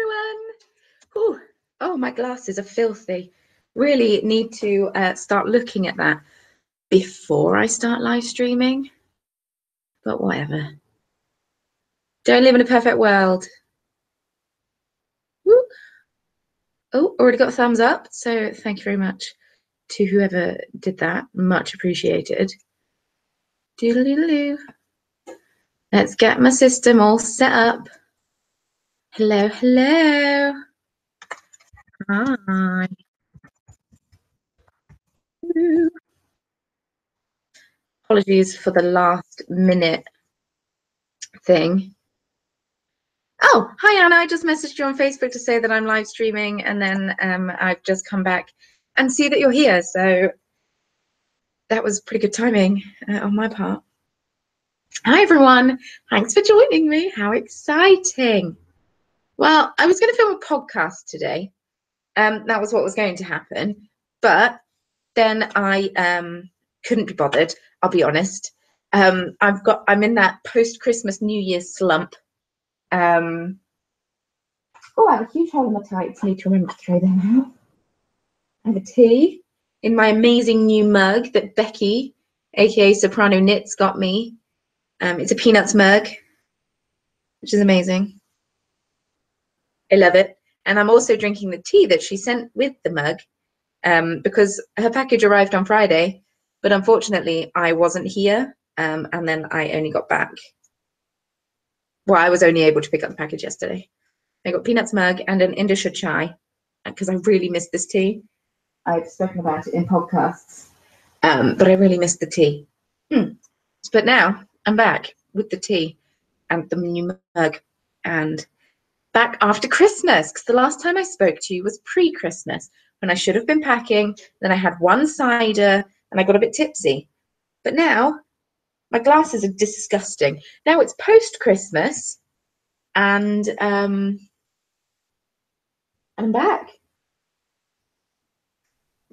everyone. Ooh. Oh, my glasses are filthy. Really need to start looking at that before I start live streaming. But whatever. Don't live in a perfect world. Woo. Oh, already got a thumbs up. So thank you very much to whoever did that. Much appreciated. Doodle-doodle-doo. Let's get my system all set up. Hello, hello. Hi. Apologies for the last minute thing. Oh, hi Anna, I just messaged you on Facebook to say that I'm live streaming, and then I've just come back and see that you're here, so that was pretty good timing on my part. Hi everyone, thanks for joining me. How exciting. Well, I was going to film a podcast today. That was what was going to happen, but then I couldn't be bothered, I'll be honest. I'm in that post-Christmas New Year's slump. Oh, I have a huge hole in my tights. Need to remember to throw them out. I have a tea in my amazing new mug that Becky, aka Soprano Knits, got me. It's a peanuts mug, which is amazing. I love it. And I'm also drinking the tea that she sent with the mug because her package arrived on Friday, but unfortunately I wasn't here, and then I only got back. Well, I was only able to pick up the package yesterday. I got peanuts mug and an Indisha chai because I really missed this tea. I've spoken about it in podcasts, but I really missed the tea. But now I'm back with the tea and the new mug and back after Christmas, because the last time I spoke to you was pre-Christmas when I should have been packing. Then I had one cider and I got a bit tipsy. But now my glasses are disgusting. Now it's post-Christmas and I'm back.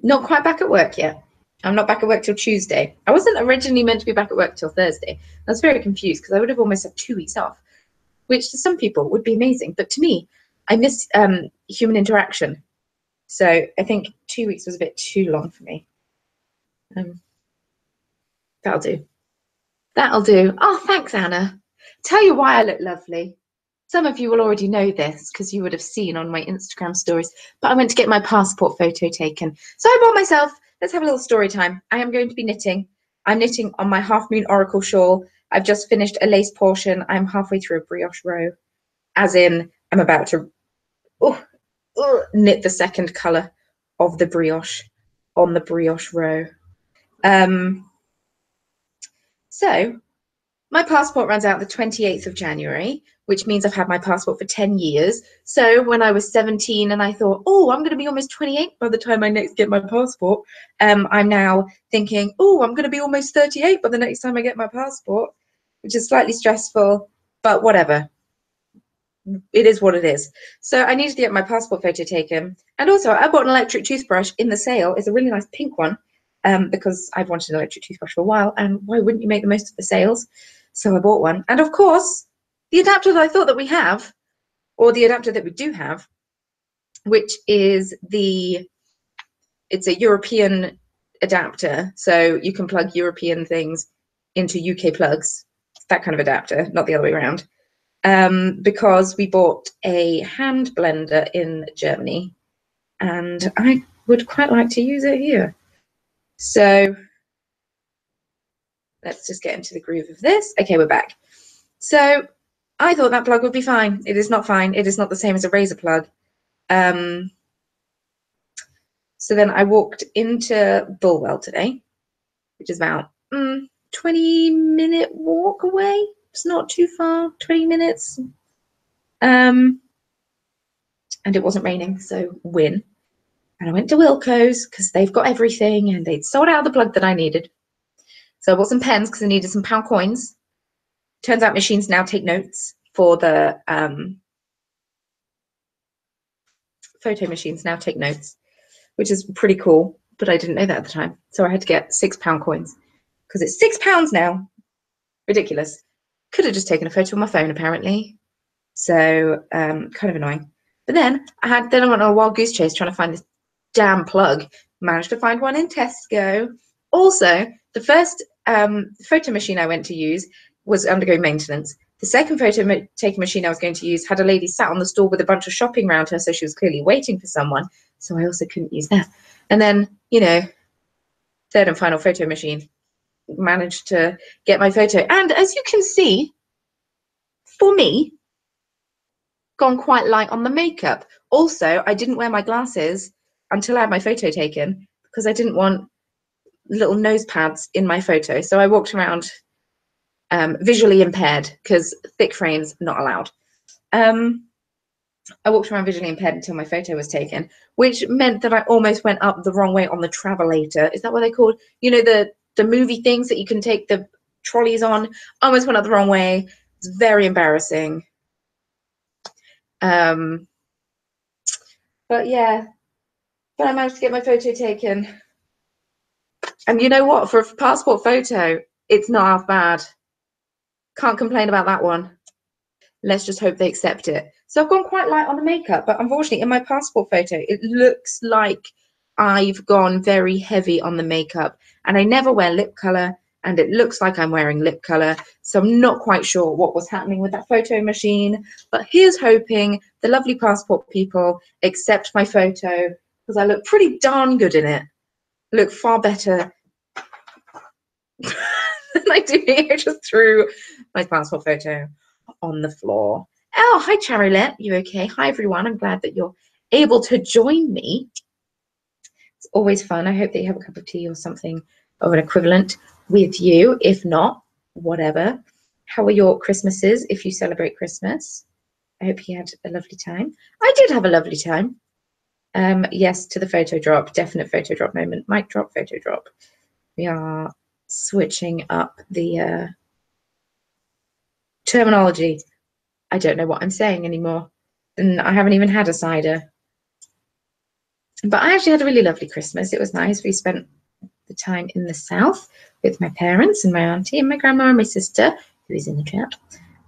Not quite back at work yet. I'm not back at work till Tuesday. I wasn't originally meant to be back at work till Thursday. I was very confused because I would have almost had 2 weeks off, which to some people would be amazing. But to me, I miss human interaction. So I think 2 weeks was a bit too long for me. That'll do. That'll do. Oh, thanks, Anna. Tell you why I look lovely. Some of you will already know this because you would have seen on my Instagram stories, but I went to get my passport photo taken. So I bought myself, let's have a little story time. I am going to be knitting. I'm knitting on my Half Moon Oracle shawl. I've just finished a lace portion. I'm halfway through a brioche row, as in I'm about to knit the second colour of the brioche on the brioche row. So my passport runs out the 28th of January, which means I've had my passport for 10 years. So when I was 17 and I thought, oh, I'm going to be almost 28 by the time I next get my passport, I'm now thinking, oh, I'm going to be almost 38 by the next time I get my passport, which is slightly stressful, but whatever. It is what it is. So I needed to get my passport photo taken. And also I bought an electric toothbrush in the sale. It's a really nice pink one because I've wanted an electric toothbrush for a while. And why wouldn't you make the most of the sales? So I bought one. And of course, the adapter that I thought that we have, or the adapter that we do have, which is it's a European adapter. So you can plug European things into UK plugs. It's that kind of adapter, not the other way around. Because we bought a hand blender in Germany and I would quite like to use it here. So let's just get into the groove of this. Okay, we're back. So I thought that plug would be fine. It is not fine. It is not the same as a razor plug. So then I walked into Bulwell today, which is about 20-minute walk away. It's not too far, 20 minutes. And it wasn't raining, so win. And I went to Wilko's because they've got everything and they'd sold out the plug that I needed. So I bought some pens because I needed some pound coins. Turns out machines now take notes for the photo machines now take notes, which is pretty cool, but I didn't know that at the time. So I had to get £6 coins because it's £6 now. Ridiculous. Could have just taken a photo on my phone apparently. So kind of annoying. But then I went on a wild goose chase trying to find this damn plug. Managed to find one in Tesco. Also, the first photo machine I went to use was undergoing maintenance. The second photo taking machine I was going to use had a lady sat on the stall with a bunch of shopping around her, so she was clearly waiting for someone. So I also couldn't use that. And then, you know, third and final photo machine, managed to get my photo. And as you can see, for me, gone quite light on the makeup. Also, I didn't wear my glasses until I had my photo taken because I didn't want little nose pads in my photo. So I walked around visually impaired because thick frames not allowed. I walked around visually impaired until my photo was taken, which meant that I almost went up the wrong way on the travelator. Is that what they called? You know, the movie things that you can take the trolleys on. I almost went up the wrong way. It's very embarrassing. But yeah, but I managed to get my photo taken. And you know what? For a passport photo, it's not half bad. Can't complain about that one. Let's just hope they accept it. So I've gone quite light on the makeup, but unfortunately in my passport photo, it looks like I've gone very heavy on the makeup, and I never wear lip color, and it looks like I'm wearing lip color. So I'm not quite sure what was happening with that photo machine, but here's hoping the lovely passport people accept my photo because I look pretty darn good in it. I look far better than I do here. I just threw my passport photo on the floor. Oh, hi, Charilette. You okay? Hi, everyone. I'm glad that you're able to join me. It's always fun. I hope that you have a cup of tea or something of an equivalent with you. If not, whatever. How are your Christmases if you celebrate Christmas? I hope you had a lovely time. I did have a lovely time. Yes, to the photo drop. Definite photo drop moment. Mic drop, photo drop. We are switching up the terminology. I don't know what I'm saying anymore. And I haven't even had a cider. But I actually had a really lovely Christmas. It was nice. We spent the time in the south with my parents and my auntie and my grandma and my sister, who is in the chat.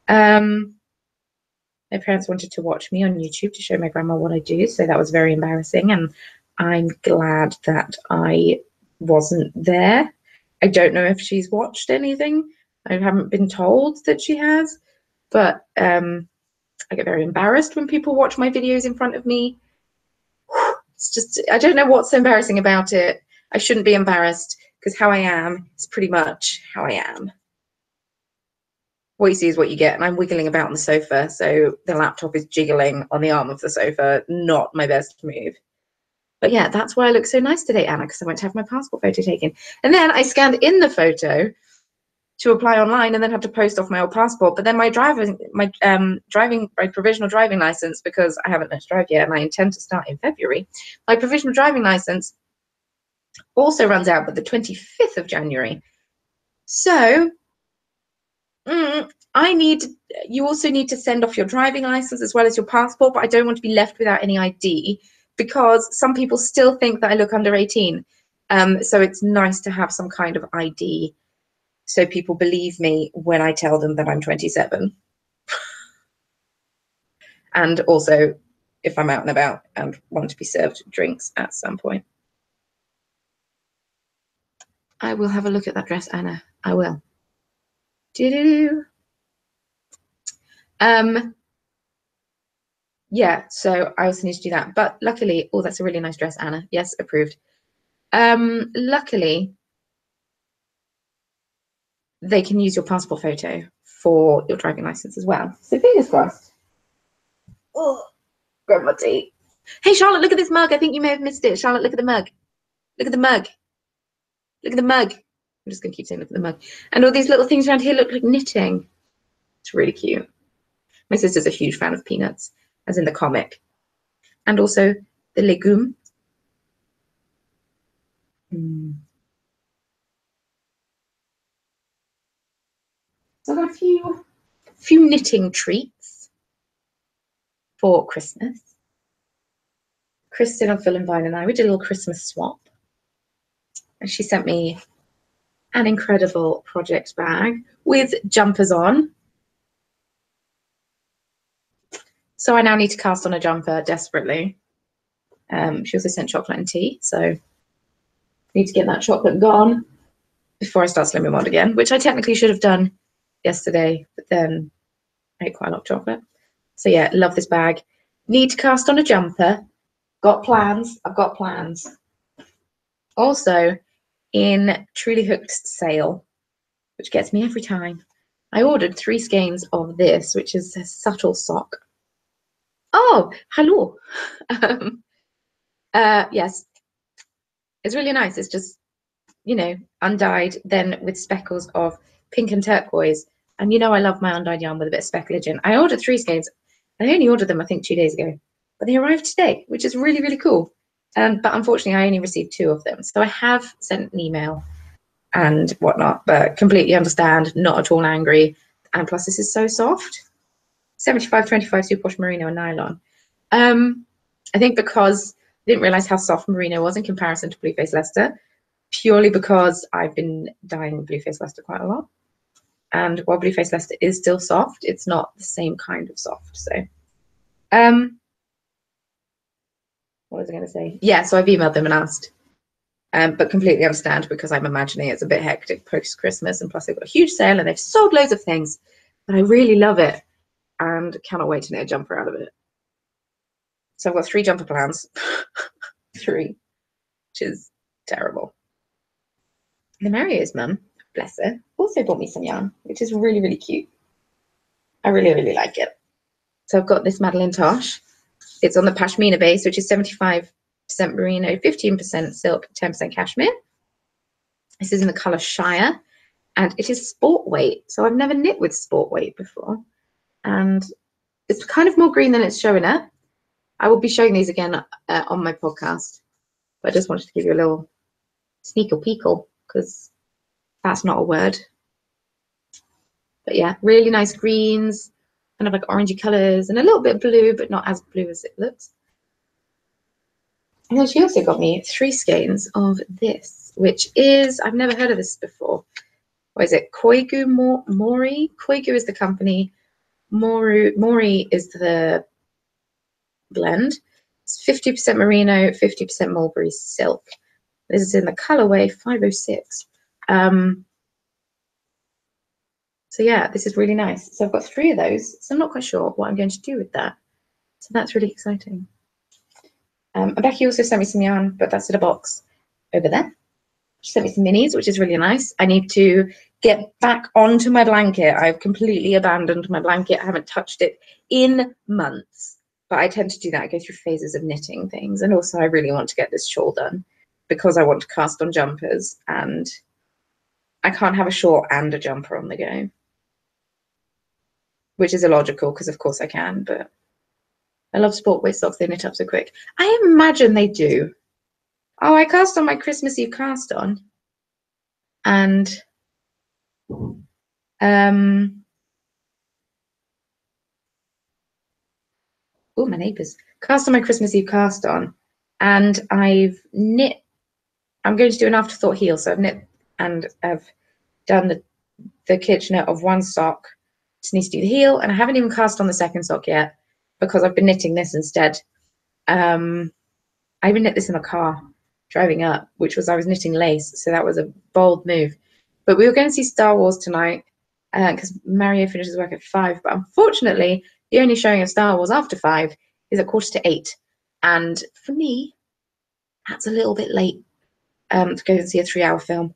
My parents wanted to watch me on YouTube to show my grandma what I do, so that was very embarrassing. And I'm glad that I wasn't there. I don't know if she's watched anything. I haven't been told that she has, but I get very embarrassed when people watch my videos in front of me. It's just, I don't know what's so embarrassing about it. I shouldn't be embarrassed because how I am is pretty much how I am. What you see is what you get, and I'm wiggling about on the sofa, so the laptop is jiggling on the arm of the sofa. Not my best move. But yeah, that's why I look so nice today, Anna, because I went to have my passport photo taken. And then I scanned in the photo to apply online and then had to post off my old passport. But then my provisional driving license, because I haven't learned to drive yet and I intend to start in February, my provisional driving license also runs out but the 25th of January. So you also need to send off your driving license as well as your passport, but I don't want to be left without any ID because some people still think that I look under 18. So it's nice to have some kind of ID so people believe me when I tell them that I'm 27. And also if I'm out and about and want to be served drinks at some point. I will have a look at that dress, Anna. I will. Yeah, so I also need to do that. But luckily, oh, that's a really nice dress, Anna. Yes, approved. Luckily, they can use your passport photo for your driving license as well. So fingers crossed. Oh, grab my tea. Hey, Charlotte, look at this mug. I think you may have missed it. Charlotte, look at the mug. Look at the mug. Look at the mug. I'm just going to keep saying look at the mug. And all these little things around here look like knitting. It's really cute. My sister's a huge fan of Peanuts, as in the comic. And also the legume. So I've got a few knitting treats for Christmas. Kristen of Villenvine and I, we did a little Christmas swap. And she sent me an incredible project bag with jumpers on. So I now need to cast on a jumper desperately. She also sent chocolate and tea, so need to get that chocolate gone before I start slimming mod again, which I technically should have done yesterday, but then I ate quite a lot of chocolate. So yeah, love this bag. Need to cast on a jumper. Got plans. I've got plans. Also, in Truly Hooked's sale, which gets me every time, I ordered 3 skeins of this, which is a subtle sock. Oh, hello. Yes, it's really nice. It's just, you know, undyed, then with speckles of pink and turquoise. And you know I love my undyed yarn with a bit of specklage in. I ordered 3 skeins. I only ordered them, I think, 2 days ago. But they arrived today, which is really, really cool. But unfortunately, I only received 2 of them. So I have sent an email and whatnot, but completely understand, not at all angry. And plus, this is so soft. 75-25 superwash merino and nylon. I think because I didn't realize how soft merino was in comparison to Blueface Leicester, purely because I've been dyeing Blueface Leicester quite a lot. And while Blueface Leicester is still soft, it's not the same kind of soft. So, what was I going to say? Yeah, so I've emailed them and asked, but completely understand because I'm imagining it's a bit hectic post-Christmas, and plus they've got a huge sale and they've sold loads of things. But I really love it and cannot wait to knit a jumper out of it. So I've got 3 jumper plans. 3, which is terrible. The Mario's mum, bless her, also bought me some yarn, which is really, really cute. I really, really like it. So I've got this Madeline Tosh. It's on the Pashmina base, which is 75% merino, 15% silk, 10% cashmere. This is in the colour Shire, and it is sport weight. So I've never knit with sport weight before. And it's kind of more green than it's showing up. I will be showing these again on my podcast. But I just wanted to give you a little sneakle peekle, because that's not a word. But yeah, really nice greens, kind of like orangey colours, and a little bit blue, but not as blue as it looks. And then she also got me 3 skeins of this, which is, I've never heard of this before. What is it? Koigu Mori? Koigu is the company. Mori is the blend. It's 50% merino, 50% mulberry silk. This is in the colorway 506. So yeah, this is really nice. So I've got 3 of those. So I'm not quite sure what I'm going to do with that. So that's really exciting. Becky also sent me some yarn, but that's in a box over there. She sent me some minis, which is really nice. I need to get back onto my blanket. I've completely abandoned my blanket. I haven't touched it in months. But I tend to do that. I go through phases of knitting things. And also I really want to get this shawl done because I want to cast on jumpers. And I can't have a shawl and a jumper on the go. Which is illogical because of course I can, but I love sport weight socks. They knit up so quick. I imagine they do. Oh, I cast on my Christmas Eve cast on. And oh, my neighbours. Cast on my Christmas Eve cast on. And I've knit, I'm going to do an afterthought heel. So I've knit and I've done the kitchener of 1 sock. Just need to do the heel. And I haven't even cast on the 2nd sock yet because I've been knitting this instead. I even knit this in the car driving up, which was I was knitting lace. So that was a bold move. But we were going to see Star Wars tonight because Mario finishes work at 5. But unfortunately, the only showing of Star Wars after 5 is at 7:45. And for me, that's a little bit late to go and see a 3-hour film.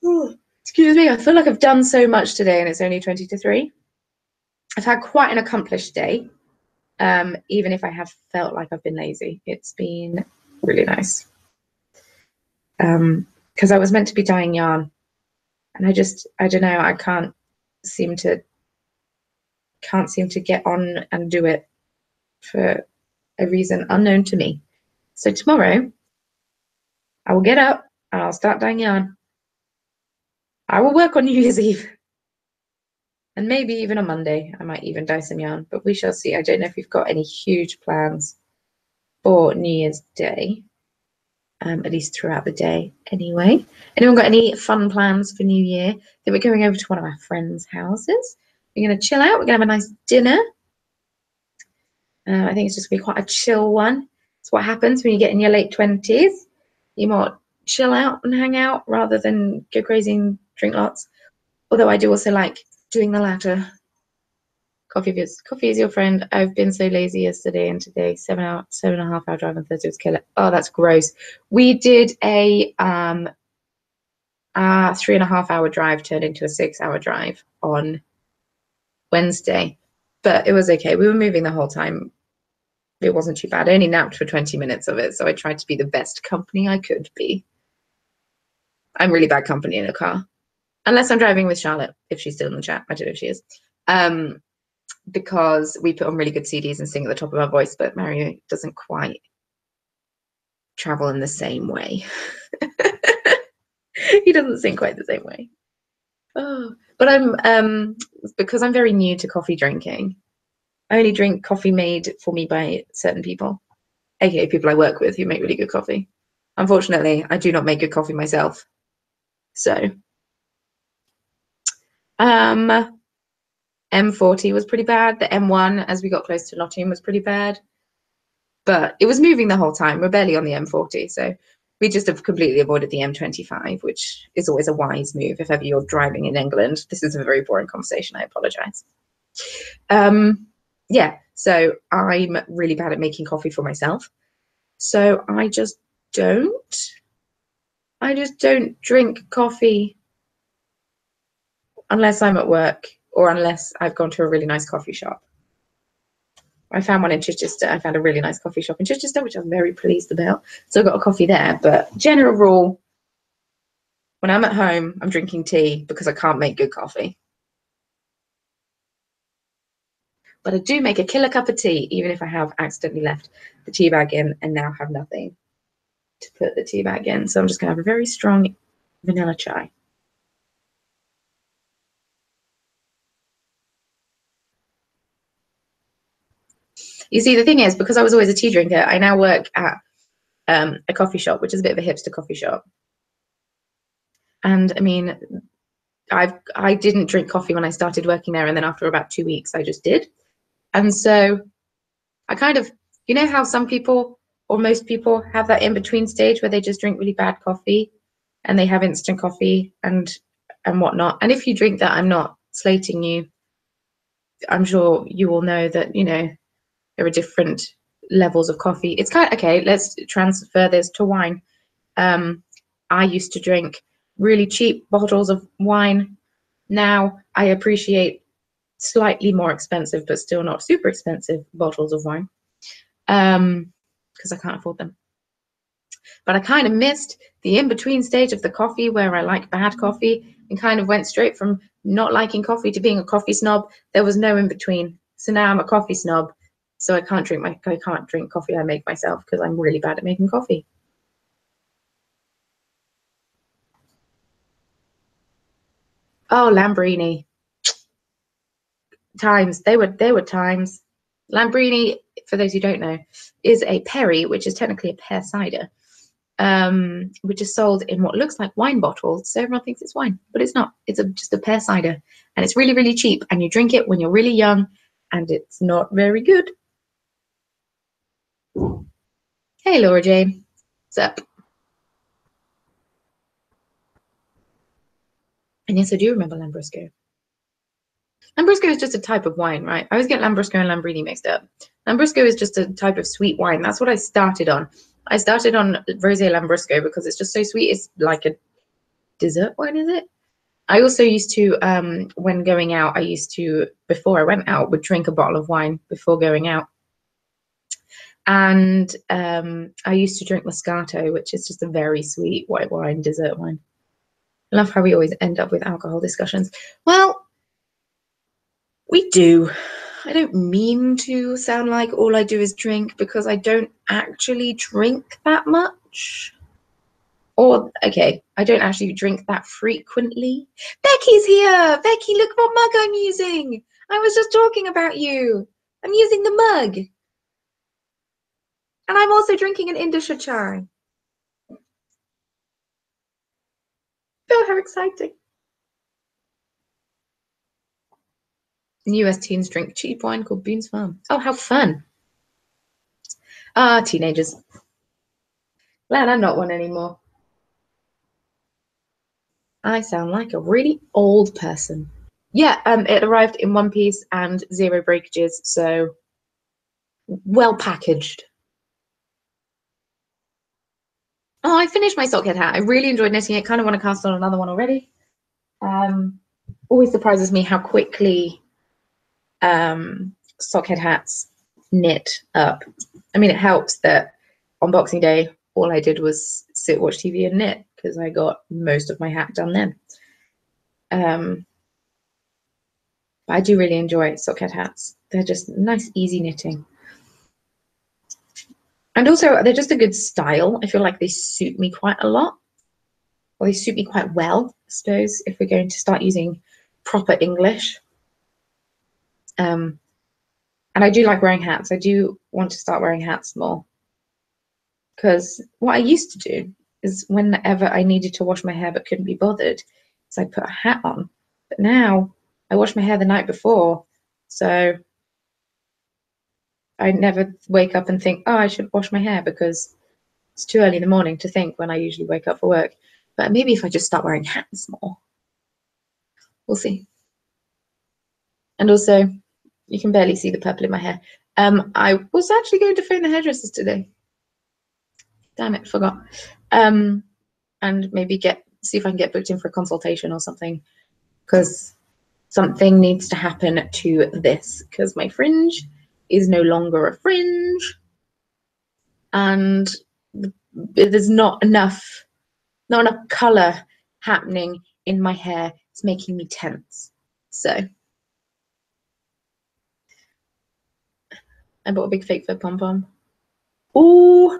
Ooh, excuse me, I feel like I've done so much today and it's only 20 to 3. I've had quite an accomplished day, even if I have felt like I've been lazy. It's been really nice. Because I was meant to be dyeing yarn and I don't know, I can't seem to get on and do it for a reason unknown to me. So tomorrow I will get up and I'll start dyeing yarn. I will work on New Year's Eve. And maybe even on Monday, I might even dye some yarn, but we shall see. I don't know if we've got any huge plans for New Year's Day, at least throughout the day anyway. Anyone got any fun plans for New Year? I think we're going over to one of our friends' houses We're going to chill out. We're going to have a nice dinner. I think it's just going to be quite a chill one. It's what happens when you get in your late 20s. You more chill out and hang out rather than go crazy and drink lots. Although I do also like doing the latter. Coffee is your friend. I've been so lazy yesterday and today. 7.5 hour drive on Thursday was killer. Oh, that's gross. We did a 3.5 hour drive turned into a 6 hour drive on Wednesday, but it was okay. We were moving the whole time. It wasn't too bad. I only napped for 20 minutes of it, so I tried to be the best company I could be. I'm really bad company in a car, unless I'm driving with Charlotte, if she's still in the chat. I don't know if she is. Because we put on really good CDs and sing at the top of our voice, but Mario doesn't quite travel in the same way. He doesn't sing quite the same way. Oh, but I'm because I'm very new to coffee drinking. I only drink coffee made for me by certain people, aka people I work with who make really good coffee. Unfortunately, I do not make good coffee myself. So M40 was pretty bad. The M1, as we got close to Nottingham, was pretty bad. But it was moving the whole time. We're barely on the M40, so we just have completely avoided the M25, which is always a wise move if ever you're driving in England. This is a very boring conversation. I apologize. Yeah, so I'm really bad at making coffee for myself. So I just don't drink coffee unless I'm at work or unless I've gone to a really nice coffee shop. I found one in Chichester. I found a really nice coffee shop in Chichester, which I'm very pleased about. So I got a coffee there. But general rule, when I'm at home, I'm drinking tea because I can't make good coffee. But I do make a killer cup of tea, even if I have accidentally left the tea bag in and now have nothing to put the tea bag in. So I'm just going to have a very strong vanilla chai. You see, the thing is, because I was always a tea drinker, I now work at a coffee shop, which is a bit of a hipster coffee shop. And I mean, I didn't drink coffee when I started working there, and then after about 2 weeks, I just did. And so I kind of, you know how some people or most people have that in between stage where they just drink really bad coffee and they have instant coffee and whatnot. And if you drink that, I'm not slating you. I'm sure you all know that, you know, there are different levels of coffee. It's kind of, okay, let's transfer this to wine. I used to drink really cheap bottles of wine. Now I appreciate slightly more expensive, but still not super expensive bottles of wine, because I can't afford them. But I kind of missed the in-between stage of the coffee where I like bad coffee and kind of went straight from not liking coffee to being a coffee snob. There was no in-between. So now I'm a coffee snob. So I can't drink coffee I make myself because I'm really bad at making coffee. Oh, Lambrini. Times. They were times. Lambrini, for those who don't know, is a perry, which is technically a pear cider, which is sold in what looks like wine bottles. So everyone thinks it's wine, but it's not. It's just a pear cider, and it's really, really cheap. And you drink it when you're really young, and it's not very good. Hey, Laura Jane, what's up? And yes, I do remember Lambrusco. Lambrusco is just a type of wine, right? I always get Lambrusco and Lambrini mixed up. Lambrusco is just a type of sweet wine. That's what I started on. I started on Rosé Lambrusco because it's just so sweet. It's like a dessert wine, is it? I also used to, when going out, before I went out, would drink a bottle of wine before going out. And I used to drink Moscato, which is just a very sweet white wine, dessert wine. I love how we always end up with alcohol discussions. Well, we do. I don't mean to sound like all I do is drink because I don't actually drink that much. Or, okay, I don't actually drink that frequently. Becky's here! Becky, look what mug I'm using! I was just talking about you. I'm using the mug. And I'm also drinking an Indisha chai. Oh, how exciting. US teens drink cheap wine called Boone's Farm. Oh, how fun. Ah, teenagers. Glad I'm not one anymore. I sound like a really old person. Yeah, it arrived in one piece and 0 breakages, so well packaged. Oh, I finished my sockhead hat. I really enjoyed knitting it. Kind of want to cast on another one already. Always surprises me how quickly sockhead hats knit up. I mean, it helps that on Boxing Day, all I did was sit, watch TV, and knit because I got most of my hat done then. But I do really enjoy sockhead hats. They're just nice, easy knitting. And also, they're just a good style. I feel like they suit me quite a lot. Or they suit me quite well, I suppose, if we're going to start using proper English. And I do like wearing hats. I do want to start wearing hats more. Because what I used to do is whenever I needed to wash my hair but couldn't be bothered, is I'd put a hat on. But now I wash my hair the night before. So I never wake up and think, oh, I should wash my hair because it's too early in the morning to think when I usually wake up for work. But maybe if I just start wearing hats more, we'll see. And also, you can barely see the purple in my hair. I was actually going to phone the hairdressers today. Damn it, forgot. And maybe see if I can get booked in for a consultation or something, because something needs to happen to this, because my fringe is no longer a fringe, and there's not enough color happening in my hair. It's making me tense. So I bought a big fake fur pom-pom. Ooh,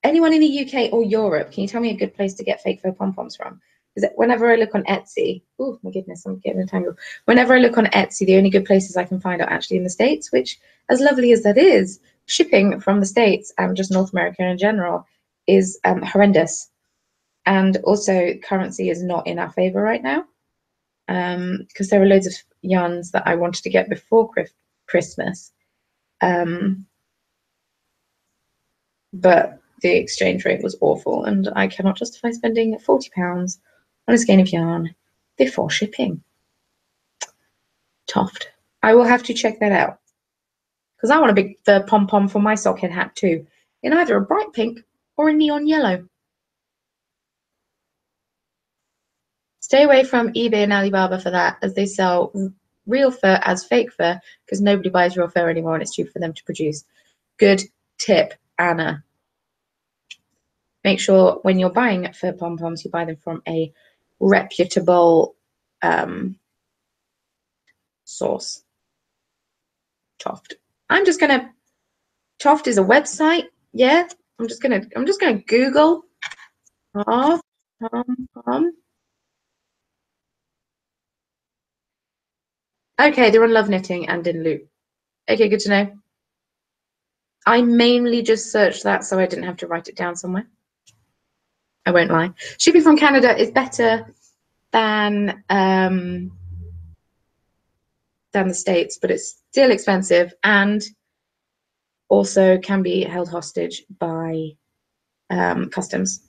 anyone in the UK or Europe, can you tell me a good place to get fake fur pom-poms from? Because whenever I look on Etsy, oh my goodness, I'm getting entangled. Whenever I look on Etsy, the only good places I can find are actually in the States, which, as lovely as that is, shipping from the States and just North America in general is horrendous. And also, currency is not in our favor right now, because there are loads of yarns that I wanted to get before Christmas. But the exchange rate was awful, and I cannot justify spending £40 on a skein of yarn before shipping. Toft. I will have to check that out, because I want a big fur pom-pom for my sockhead hat too, in either a bright pink or a neon yellow. Stay away from eBay and Alibaba for that, as they sell real fur as fake fur, because nobody buys real fur anymore and it's cheap for them to produce. Good tip, Anna. Make sure when you're buying fur pom-poms, you buy them from a reputable source. Toft. Toft is a website. Yeah. I'm just gonna Google pom-pom. Okay, they're on Love Knitting and in Loop. Okay, good to know. I mainly just searched that so I didn't have to write it down somewhere. I won't lie. Shipping from Canada is better than the States, but it's still expensive and also can be held hostage by customs.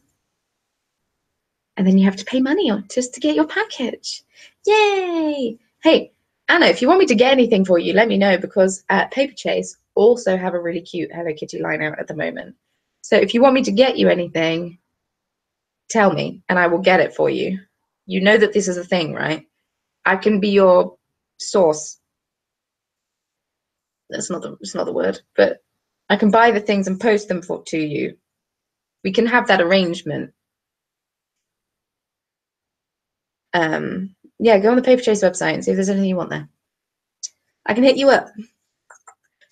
And then you have to pay money just to get your package. Yay! Hey, Anna, if you want me to get anything for you, let me know, because Paper Chase also have a really cute Hello Kitty line out at the moment. So if you want me to get you anything, tell me and I will get it for you. You know that this is a thing, right? I can be your source. It's not the word, but I can buy the things and post them to you. We can have that arrangement. Yeah, go on the Paper Chase website and see if there's anything you want there. I can hit you up.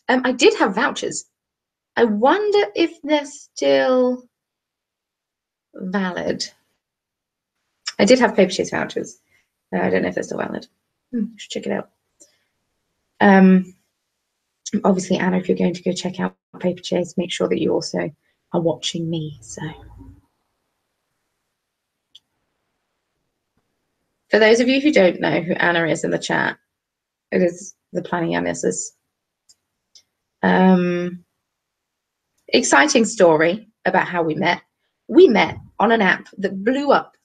I did have vouchers. I wonder if they're still valid. I did have Paper Chase vouchers. I don't know if they're still valid. Should check it out. Obviously, Anna, if you're going to go check out Paper Chase, make sure that you also are watching me. So, for those of you who don't know who Anna is in the chat, It is the planning illnesses. Exciting story about how we met. We met on an app that blew up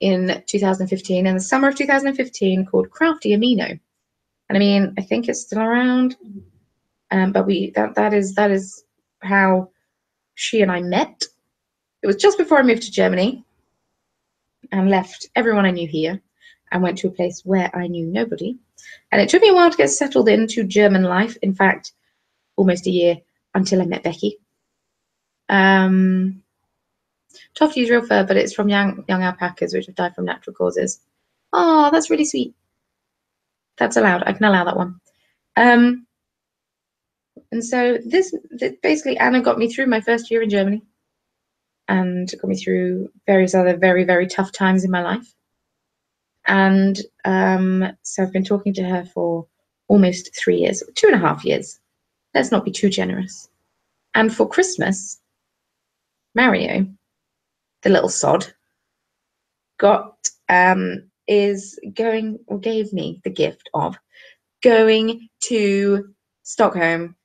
in 2015, in the summer of 2015, called Crafty Amino. And I mean, I think it's still around, but that is how she and I met. It was just before I moved to Germany and left everyone I knew here and went to a place where I knew nobody. And it took me a while to get settled into German life. In fact, almost a year until I met Becky. Tough to use real fur, but it's from young alpacas which have died from natural causes. Oh, that's really sweet. That's allowed. I can allow that one. And so this basically, Anna got me through my first year in Germany and got me through various other very, very tough times in my life. And so I've been talking to her for almost 3 years, 2.5 years. Let's not be too generous. And for Christmas, Mario, the little sod, gave me the gift of going to Stockholm,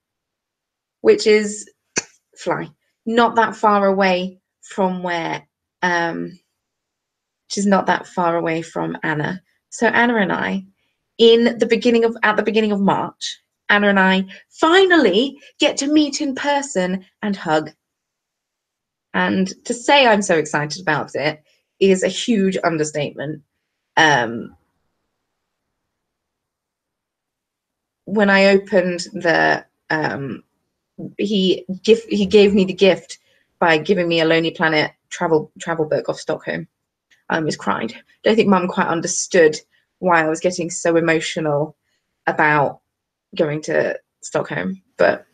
which is not that far away from where which is not that far away from Anna. So Anna and I, at the beginning of March, Anna and I finally get to meet in person and hug. And to say I'm so excited about it is a huge understatement. When I opened the he gave me the gift by giving me a Lonely Planet travel book of Stockholm. I almost cried. Don't think Mum quite understood why I was getting so emotional about going to Stockholm, but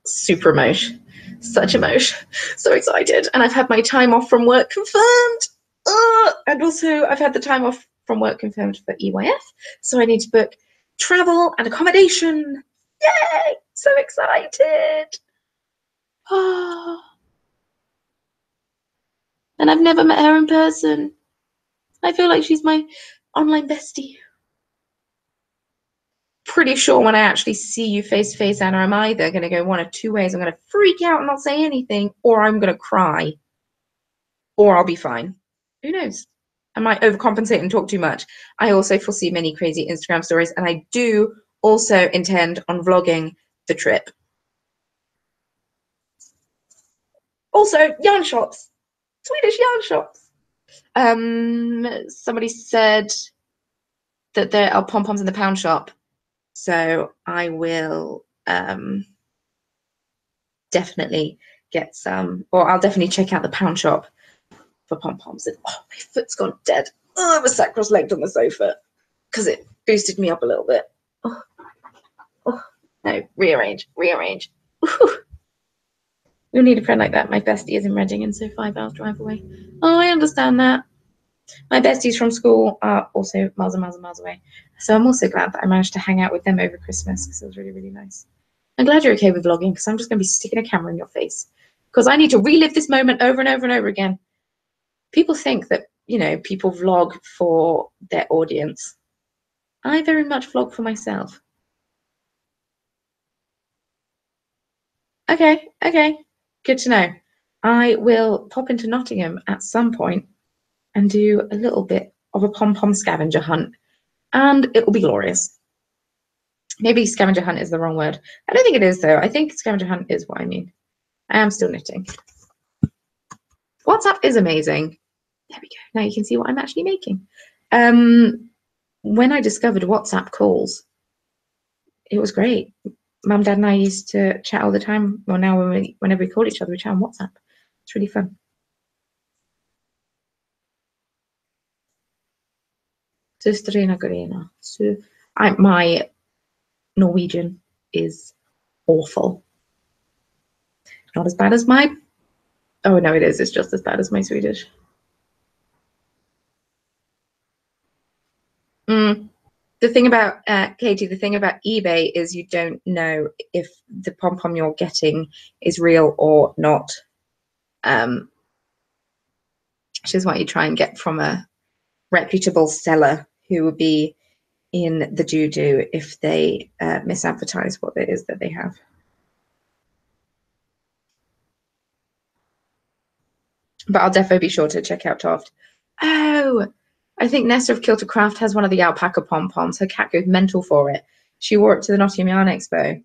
super emotion, such emotion, so excited. And I've had my time off from work confirmed. And also I've had the time off from work confirmed for EYF, so I need to book travel and accommodation. Yay! So excited. And I've never met her in person. I feel like she's my online bestie. Pretty sure when I actually see you face to face, Anna, I'm either going to go one of two ways. I'm going to freak out and not say anything, or I'm going to cry, or I'll be fine. Who knows? I might overcompensate and talk too much. I also foresee many crazy Instagram stories, and I do also intend on vlogging the trip. Also, yarn shops, Swedish yarn shops. Somebody said that there are pom-poms in the pound shop, so I will definitely get some, or I'll definitely check out the pound shop for pom-poms. And oh, my foot's gone dead. Oh, I was sat cross-legged on the sofa because it boosted me up a little bit. Oh, no, rearrange. Ooh. You'll need a friend like that. My bestie is in Reading, and so 5 hours drive away. Oh, I understand that. My besties from school are also miles and miles and miles away. So I'm also glad that I managed to hang out with them over Christmas because it was really, really nice. I'm glad you're okay with vlogging because I'm just going to be sticking a camera in your face because I need to relive this moment over and over and over again. People think that, you know, people vlog for their audience. I very much vlog for myself. Okay. Good to know. I will pop into Nottingham at some point and do a little bit of a pom-pom scavenger hunt, and it will be glorious. Maybe scavenger hunt is the wrong word. I don't think it is, though. I think scavenger hunt is what I mean. I am still knitting. WhatsApp is amazing. There we go. Now you can see what I'm actually making. When I discovered WhatsApp calls, it was great. Mum, Dad, and I used to chat all the time. Well, now whenever we call each other, we chat on WhatsApp. It's really fun. Systerina Garena. So my Norwegian is awful. Not as bad as my, oh no, it is. It's just as bad as my Swedish. The thing about Katie, the thing about eBay is you don't know if the pom-pom you're getting is real or not. Which is why you try and get from a reputable seller who would be in the do if they misadvertise what it is that they have. But I'll definitely be sure to check out Toft. Oh, I think Nesta of Kilter Craft has one of the alpaca pom-poms. Her cat goes mental for it. She wore it to the Nottingham Yarn Expo,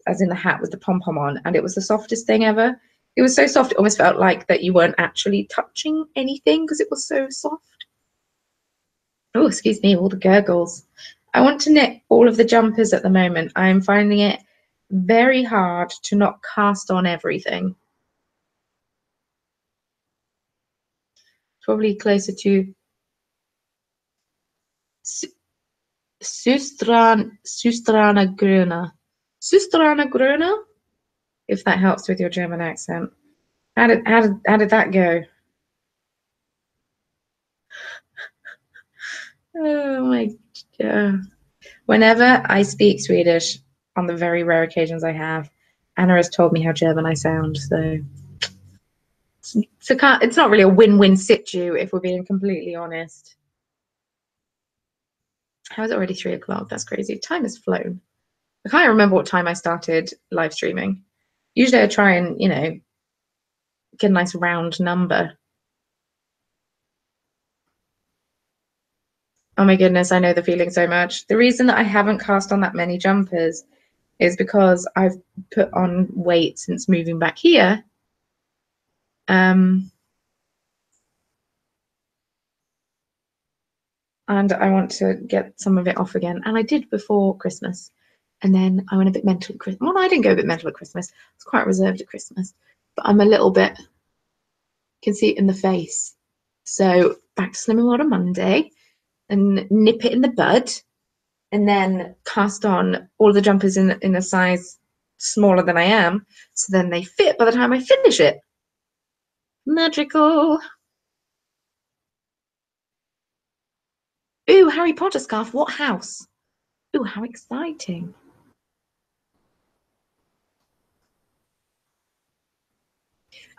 as in the hat with the pom-pom on, and it was the softest thing ever. It was so soft, it almost felt like that you weren't actually touching anything because it was so soft. Oh, excuse me, all the gurgles. I want to knit all of the jumpers at the moment. I'm finding it very hard to not cast on everything. Probably closer to Sustrana Gröna. Sustrana Gröna, if that helps with your German accent. How did that go? Oh my god. Whenever I speak Swedish, on the very rare occasions I have, Anna has told me how German I sound, so it's not really a win-win situ if we're being completely honest. How is it already 3 o'clock? That's crazy. Time has flown. I can't remember what time I started live streaming. Usually I try and, you know, get a nice round number. Oh my goodness, I know the feeling so much. The reason that I haven't cast on that many jumpers is because I've put on weight since moving back here. And I want to get some of it off again. And I did before Christmas. And then I went a bit mental at Christmas. Well, I didn't go a bit mental at Christmas. I was quite reserved at Christmas. But I'm a little bit, can see it in the face. So back to Slimming World on Monday and nip it in the bud. And then cast on all the jumpers in a size smaller than I am. So then they fit by the time I finish it. Magical. Ooh, Harry Potter scarf. What house? Ooh, how exciting.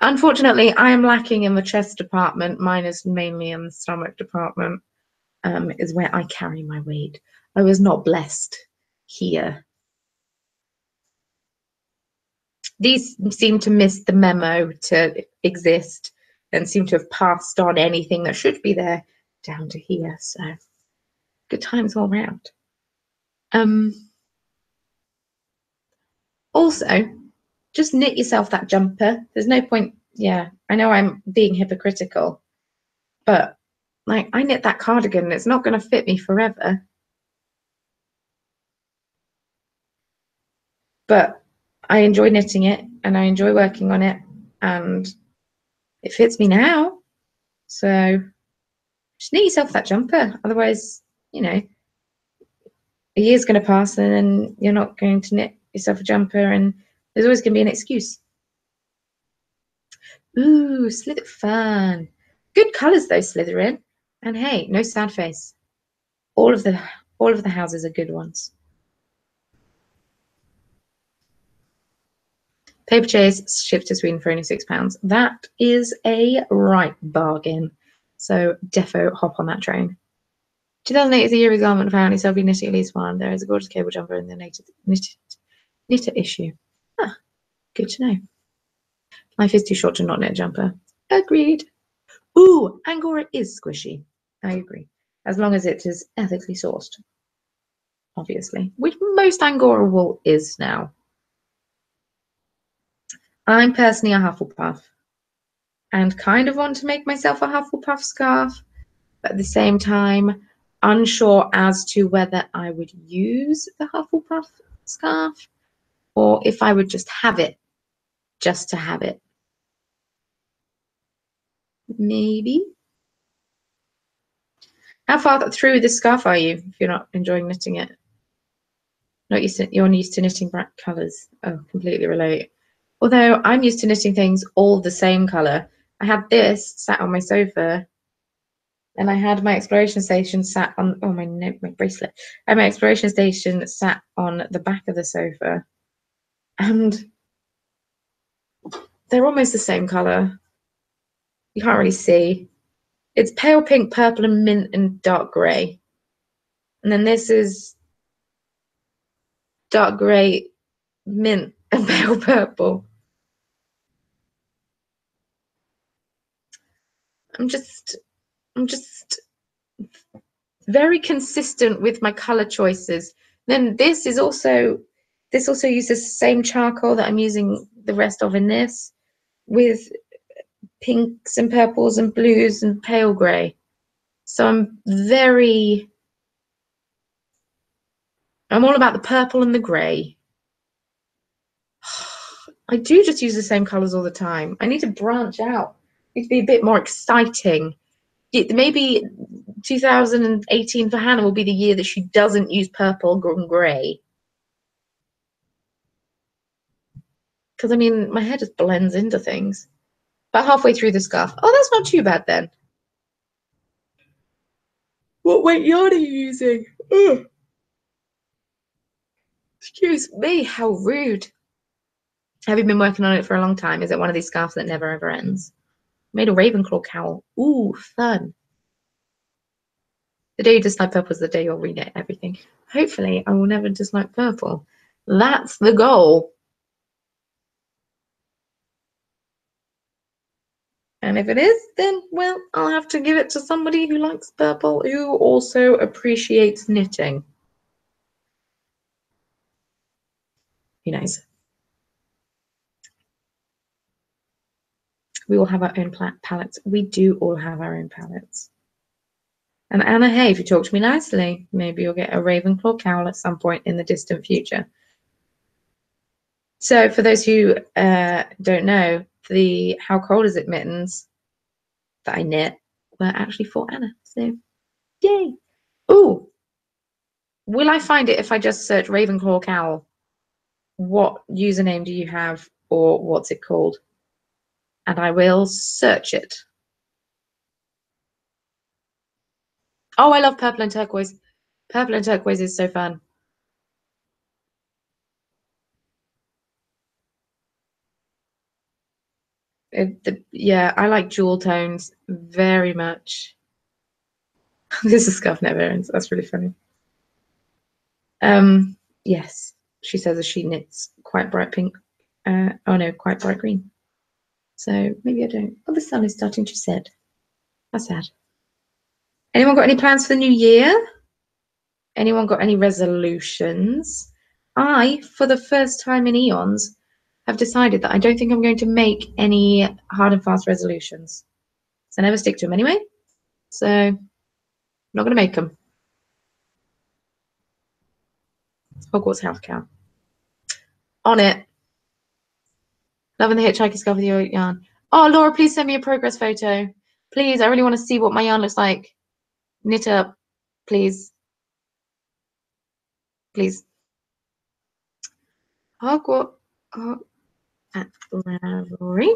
Unfortunately, I am lacking in the chest department. Mine is mainly in the stomach department, is where I carry my weight. I was not blessed here. These seem to miss the memo to exist and seem to have passed on anything that should be there down to here. So good times all round. Also, just knit yourself that jumper. There's no point. Yeah, I know I'm being hypocritical, but like I knit that cardigan and it's not going to fit me forever. But I enjoy knitting it and I enjoy working on it and it fits me now. So just knit yourself that jumper. Otherwise, you know, a year's going to pass and then you're not going to knit yourself a jumper and there's always going to be an excuse. Ooh, Slither fun. Good colours though, Slytherin. And hey, no sad face. All of the houses are good ones. Paper chase shipped to Sweden for only £6. That is a right bargain. So defo hop on that train. 2008 is the year of garment apparently, so I'll be knitting at least one. There is a gorgeous cable jumper in the knitter issue. Ah, good to know. Life is too short to not knit a jumper. Agreed. Ooh, Angora is squishy. I agree. As long as it is ethically sourced. Obviously. Which most Angora wool is now. I'm personally a Hufflepuff. And kind of want to make myself a Hufflepuff scarf. But at the same time, unsure as to whether I would use the Hufflepuff scarf or if I would just have it, just to have it. Maybe. How far through this scarf are you if you're not enjoying knitting it? Not used to, you're used to knitting bright colours. Oh, completely relate. Although I'm used to knitting things all the same colour. I had this sat on my sofa and I had my exploration station sat on, oh, my bracelet. I had my exploration station sat on the back of the sofa. And they're almost the same colour. You can't really see. It's pale pink, purple, and mint, and dark grey. And then this is dark grey, mint, and pale purple. I'm just very consistent with my color choices. Then this also uses the same charcoal that I'm using the rest of in this, with pinks and purples and blues and pale grey. So I'm all about the purple and the grey. I do just use the same colours all the time. I need to branch out. I need to be a bit more exciting. Maybe 2018 for Hannah will be the year that she doesn't use purple and grey. Because, I mean, my hair just blends into things. But halfway through the scarf. Oh, that's not too bad then. What weight yarn are you using? Ugh. Excuse me, how rude. Have you been working on it for a long time? Is it one of these scarves that never ever ends? Made a Ravenclaw cowl. Ooh, fun. The day you dislike purple is the day you'll reknit everything. Hopefully, I will never dislike purple. That's the goal. And if it is, then, well, I'll have to give it to somebody who likes purple, who also appreciates knitting. Who knows? We all have our own palettes. We do all have our own palettes. And Anna, hey, if you talk to me nicely, maybe you'll get a Ravenclaw cowl at some point in the distant future. So for those who don't know, the How Cold Is It mittens that I knit were actually for Anna. So, yay. Ooh, will I find it if I just search Ravenclaw cowl? What username do you have, or what's it called? And I will search it. Oh, I love purple and turquoise. Purple and turquoise is so fun. Yeah, I like jewel tones very much. This is scarf never ends. That's really funny. Yes, she says as she knits quite bright pink. Oh no, quite bright green. So maybe I don't. Oh, the sun is starting to set. That's sad. Anyone got any plans for the new year? Anyone got any resolutions? I, for the first time in eons, have decided that I don't think I'm going to make any hard and fast resolutions. So I never stick to them anyway. So I'm not going to make them. Hogwarts house cow. On it. Loving the hitchhiker scarf with your yarn. Oh, Laura, please send me a progress photo. Please, I really want to see what my yarn looks like. Knit up, please. Please. Hogwarts. At Ravelry.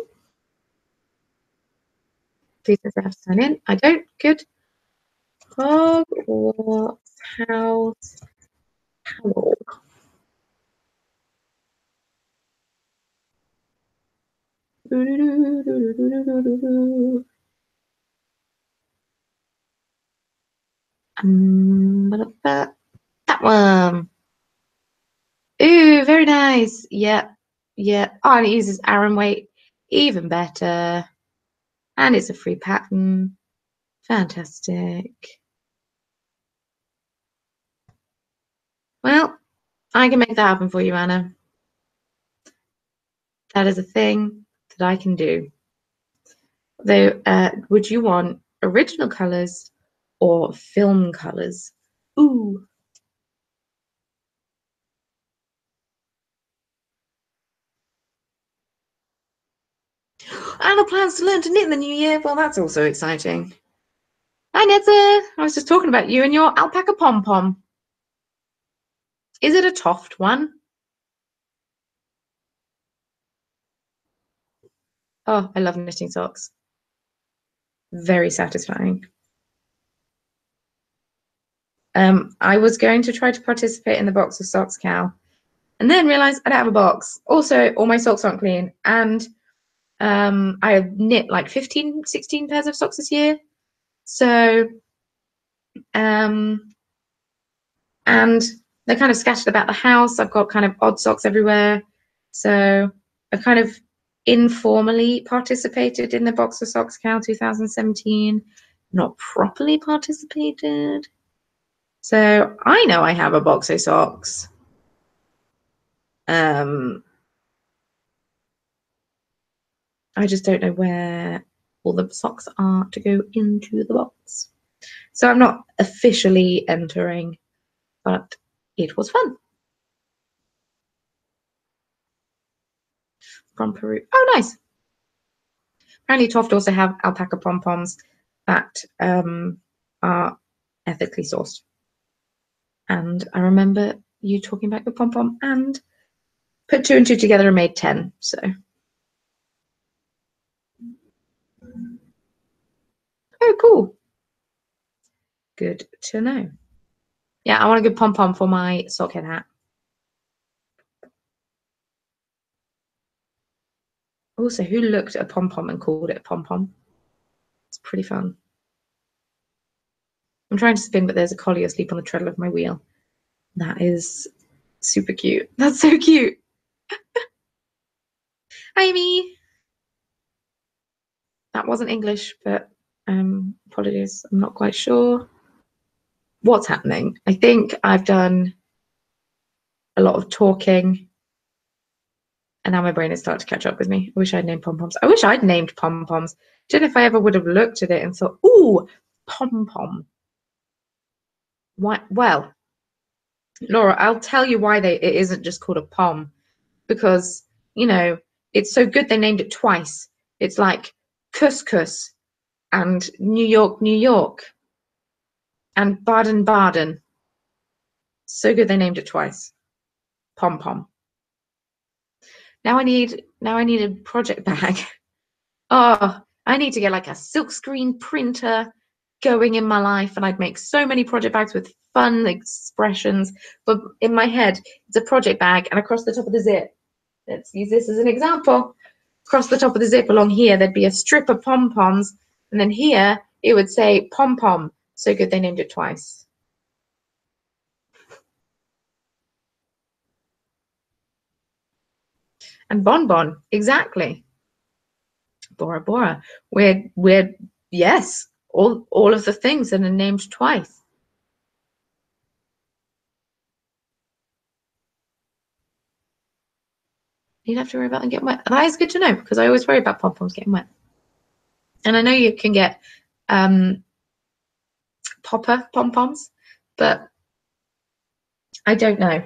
Please I have to sign in. I don't. Good. Hogwarts house. Hello. That one. Ooh, very nice. Yep. Yep. Oh, and it uses Aran weight. Even better. And it's a free pattern. Fantastic. Well, I can make that happen for you, Anna. That is a thing that I can do. Though, would you want original colours or film colours? Ooh. Anna plans to learn to knit in the new year. Well, that's also exciting. Hi, Netta. I was just talking about you and your alpaca pom-pom. Is it a Toft one? Oh, I love knitting socks. Very satisfying. I was going to try to participate in the box of socks, Cal, and then realised I don't have a box. Also, all my socks aren't clean, and I have knit like 15, 16 pairs of socks this year. So and they're kind of scattered about the house. I've got kind of odd socks everywhere. So I've kind of informally participated in the Boxer Socks Cow 2017, not properly participated. So I know I have a Boxer Socks. I just don't know where all the socks are to go into the box. So I'm not officially entering, but it was fun. From Peru. Oh, nice. Apparently Toft also have alpaca pom-poms that are ethically sourced. And I remember you talking about the pom-pom and put 2 and 2 together and made 10. So. Oh, cool. Good to know. Yeah, I want a good pom-pom for my sockhead hat. Also, who looked at a pom-pom and called it a pom-pom? It's pretty fun. I'm trying to spin, but there's a collie asleep on the treadle of my wheel. That is super cute. That's so cute. Hi, Amy. That wasn't English, but apologies. I'm not quite sure what's happening. I think I've done a lot of talking, and now my brain is starting to catch up with me. I wish I'd named pom-poms. I wish I'd named pom-poms. Don't know if I ever would have looked at it and thought, ooh, pom-pom. Why? Well, Laura, I'll tell you why it isn't just called a pom. Because, you know, it's so good they named it twice. It's like couscous and New York, New York and Baden, Baden. So good they named it twice. Pom pom. Now I need a project bag. Oh, I need to get like a silkscreen printer going in my life, and I'd make so many project bags with fun expressions. But in my head, it's a project bag, and across the top of the zip, let's use this as an example. Across the top of the zip along here, there'd be a strip of pom-poms, and then here it would say pom-pom. So good they named it twice. And bonbon, exactly. Bora Bora. We're yes, all of the things that are named twice. You'd have to worry about them getting wet. That is good to know because I always worry about pom-poms getting wet. And I know you can get popper pom-poms, but I don't know.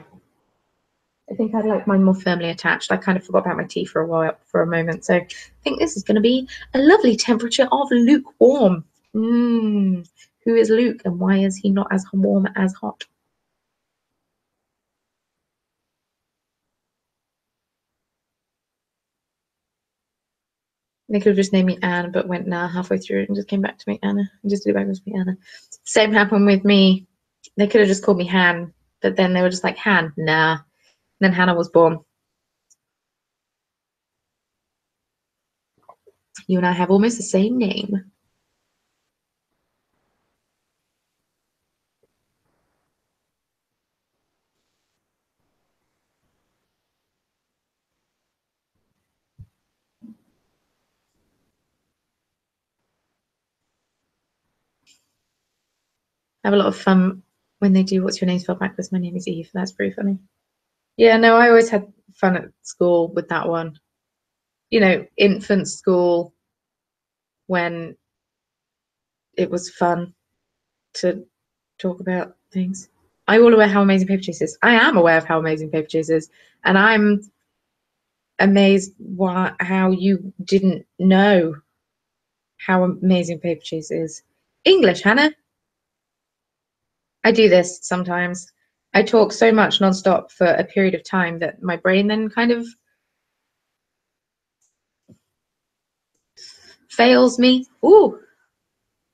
I think I'd like mine more firmly attached. I kind of forgot about my tea for a while, for a moment. So I think this is going to be a lovely temperature of lukewarm. Who is Luke and why is he not as warm as hot? They could have just named me Anne, but went nah halfway through and just came back to me Anna. And just did it back with me Anna. Same happened with me. They could have just called me Han, but then they were just like Han, nah. And then Hannah was born. You and I have almost the same name. I have a lot of fun when they do what's your name spelled backwards. My name is Eve. That's pretty funny. Yeah, no, I always had fun at school with that one. You know, infant school when it was fun to talk about things. Are you all aware how amazing Paper Chase is? I am aware of how amazing Paper Chase is, and I'm amazed how you didn't know how amazing Paper Chase is. English, Hannah. I do this sometimes. I talk so much nonstop for a period of time that my brain then kind of fails me. Ooh,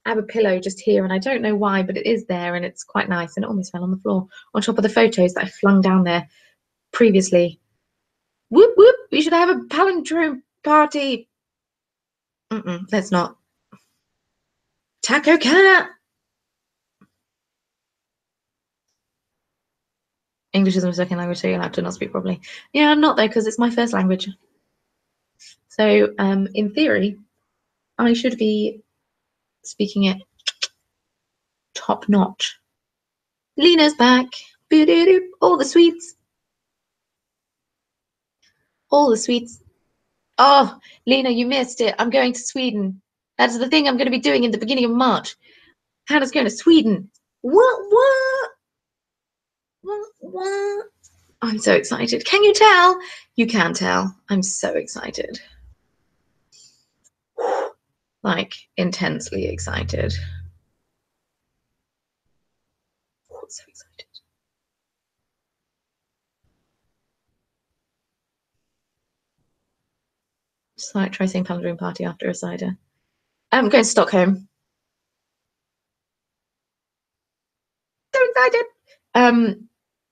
I have a pillow just here and I don't know why, but it is there and it's quite nice and it almost fell on the floor on top of the photos that I flung down there previously. Whoop whoop, we should have a palindrome party. Let's not. Taco cat. English is my second language, so you're allowed to not speak properly. Yeah, I'm not though, because it's my first language. So in theory, I should be speaking it top notch. Lena's back. All the sweets. All the sweets. Oh, Lena, you missed it. I'm going to Sweden. That's the thing I'm going to be doing in the beginning of March. Hannah's going to Sweden. What? What? I'm so excited. Can you tell? You can tell. I'm so excited. Like, intensely excited. Oh, so excited. Just like try saying Pandering Party after a cider. I'm going to Stockholm. So excited.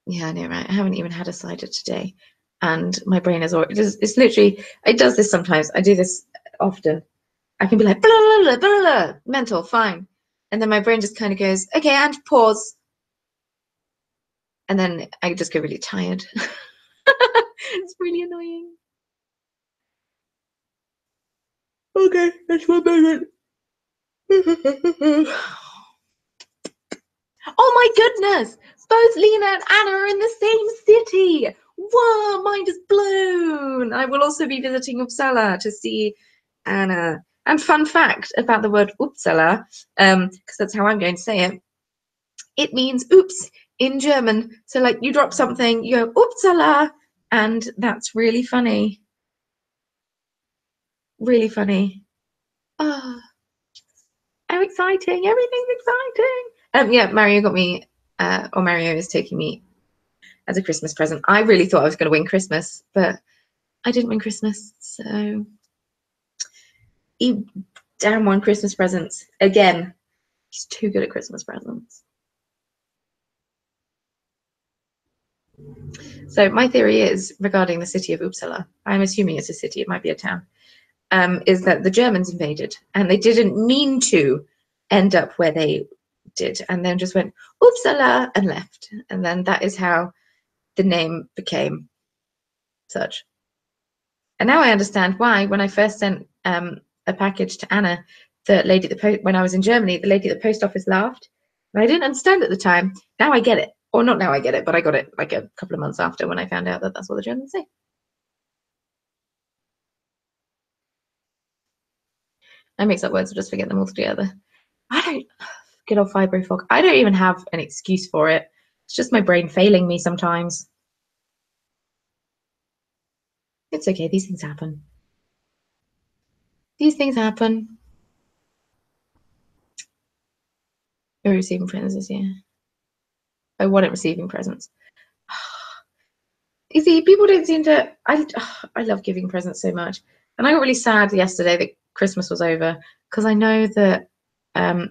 Yeah, I know, right? I haven't even had a cider today. And my brain is already, it's literally, it does this sometimes. I do this often. I can be like, blah, blah, blah, blah, blah, mental, fine. And then my brain just kind of goes, okay, and pause. And then I just get really tired. It's really annoying. Okay, that's one moment. Oh my goodness! Both Lena and Anna are in the same city. Whoa, mind is blown. I will also be visiting Uppsala to see Anna. And fun fact about the word Uppsala, because that's how I'm going to say it. It means oops in German. So like you drop something, you go Uppsala, and that's really funny. Really funny. Oh, how exciting. Everything's exciting. Yeah, Mario got me, or Mario is taking me as a Christmas present. I really thought I was going to win Christmas, but I didn't win Christmas. So he damn won Christmas presents again. He's too good at Christmas presents. So my theory is regarding the city of Uppsala. I'm assuming it's a city. It might be a town. Is that the Germans invaded and they didn't mean to end up where they did, and then just went Uppsala and left, and then that is how the name became such. And now I understand why when I first sent a package to Anna, the lady at the when I was in Germany, the lady at the post office laughed. And I didn't understand at the time. Now I get it. Or not now I get it, but I got it like a couple of months after when I found out that that's what the Germans say. I mix up words and just forget them all together. I don't, good old fibro fog. I don't even have an excuse for it. It's just my brain failing me sometimes. It's okay, these things happen. These things happen. We're receiving presents this year. I wanted receiving presents. You see, people don't seem to. I love giving presents so much, and I got really sad yesterday that Christmas was over because I know that I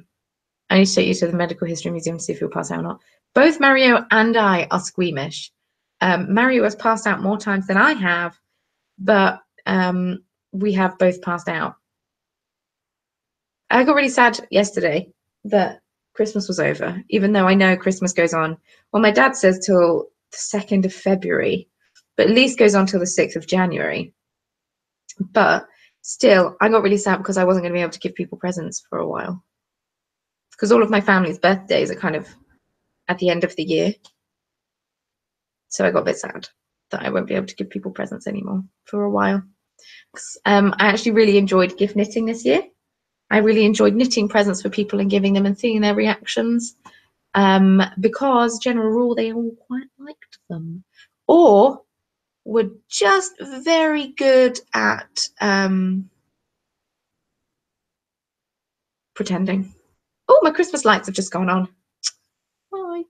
need to take you to the Medical History Museum to see if you'll pass out or not. Both Mario and I are squeamish. Mario has passed out more times than I have, but we have both passed out. I got really sad yesterday that Christmas was over, even though I know Christmas goes on. Well, my dad says till the 2nd of February, but at least goes on till the 6th of January. But still, I got really sad because I wasn't going to be able to give people presents for a while. Because all of my family's birthdays are kind of at the end of the year. So I got a bit sad that I won't be able to give people presents anymore for a while. I actually really enjoyed gift knitting this year. I really enjoyed knitting presents for people and giving them and seeing their reactions. Because general rule, they all quite liked them. Or were just very good at pretending. Oh, my Christmas lights have just gone on. Bye.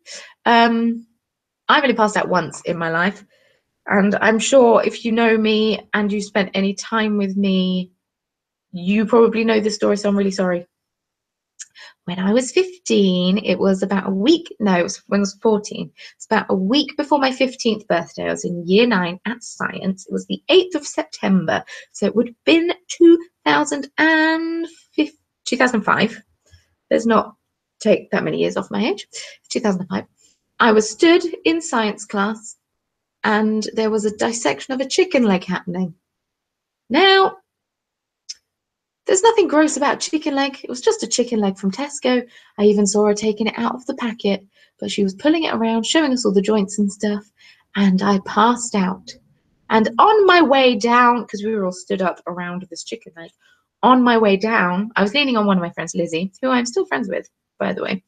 I've only passed out once in my life. And I'm sure if you know me and you spent any time with me, you probably know this story, so I'm really sorry. When I was 15, it was about a week, no, it was when I was 14. It's about a week before my 15th birthday. I was in year 9 at science. It was the 8th of September. So it would have been 2005. Let's not take that many years off my age. 2005. I was stood in science class and there was a dissection of a chicken leg happening. Now, there's nothing gross about chicken leg. It was just a chicken leg from Tesco. I even saw her taking it out of the packet, but she was pulling it around, showing us all the joints and stuff, and I passed out. And on my way down, because we were all stood up around this chicken leg, on my way down, I was leaning on one of my friends, Lizzie, who I'm still friends with, by the way.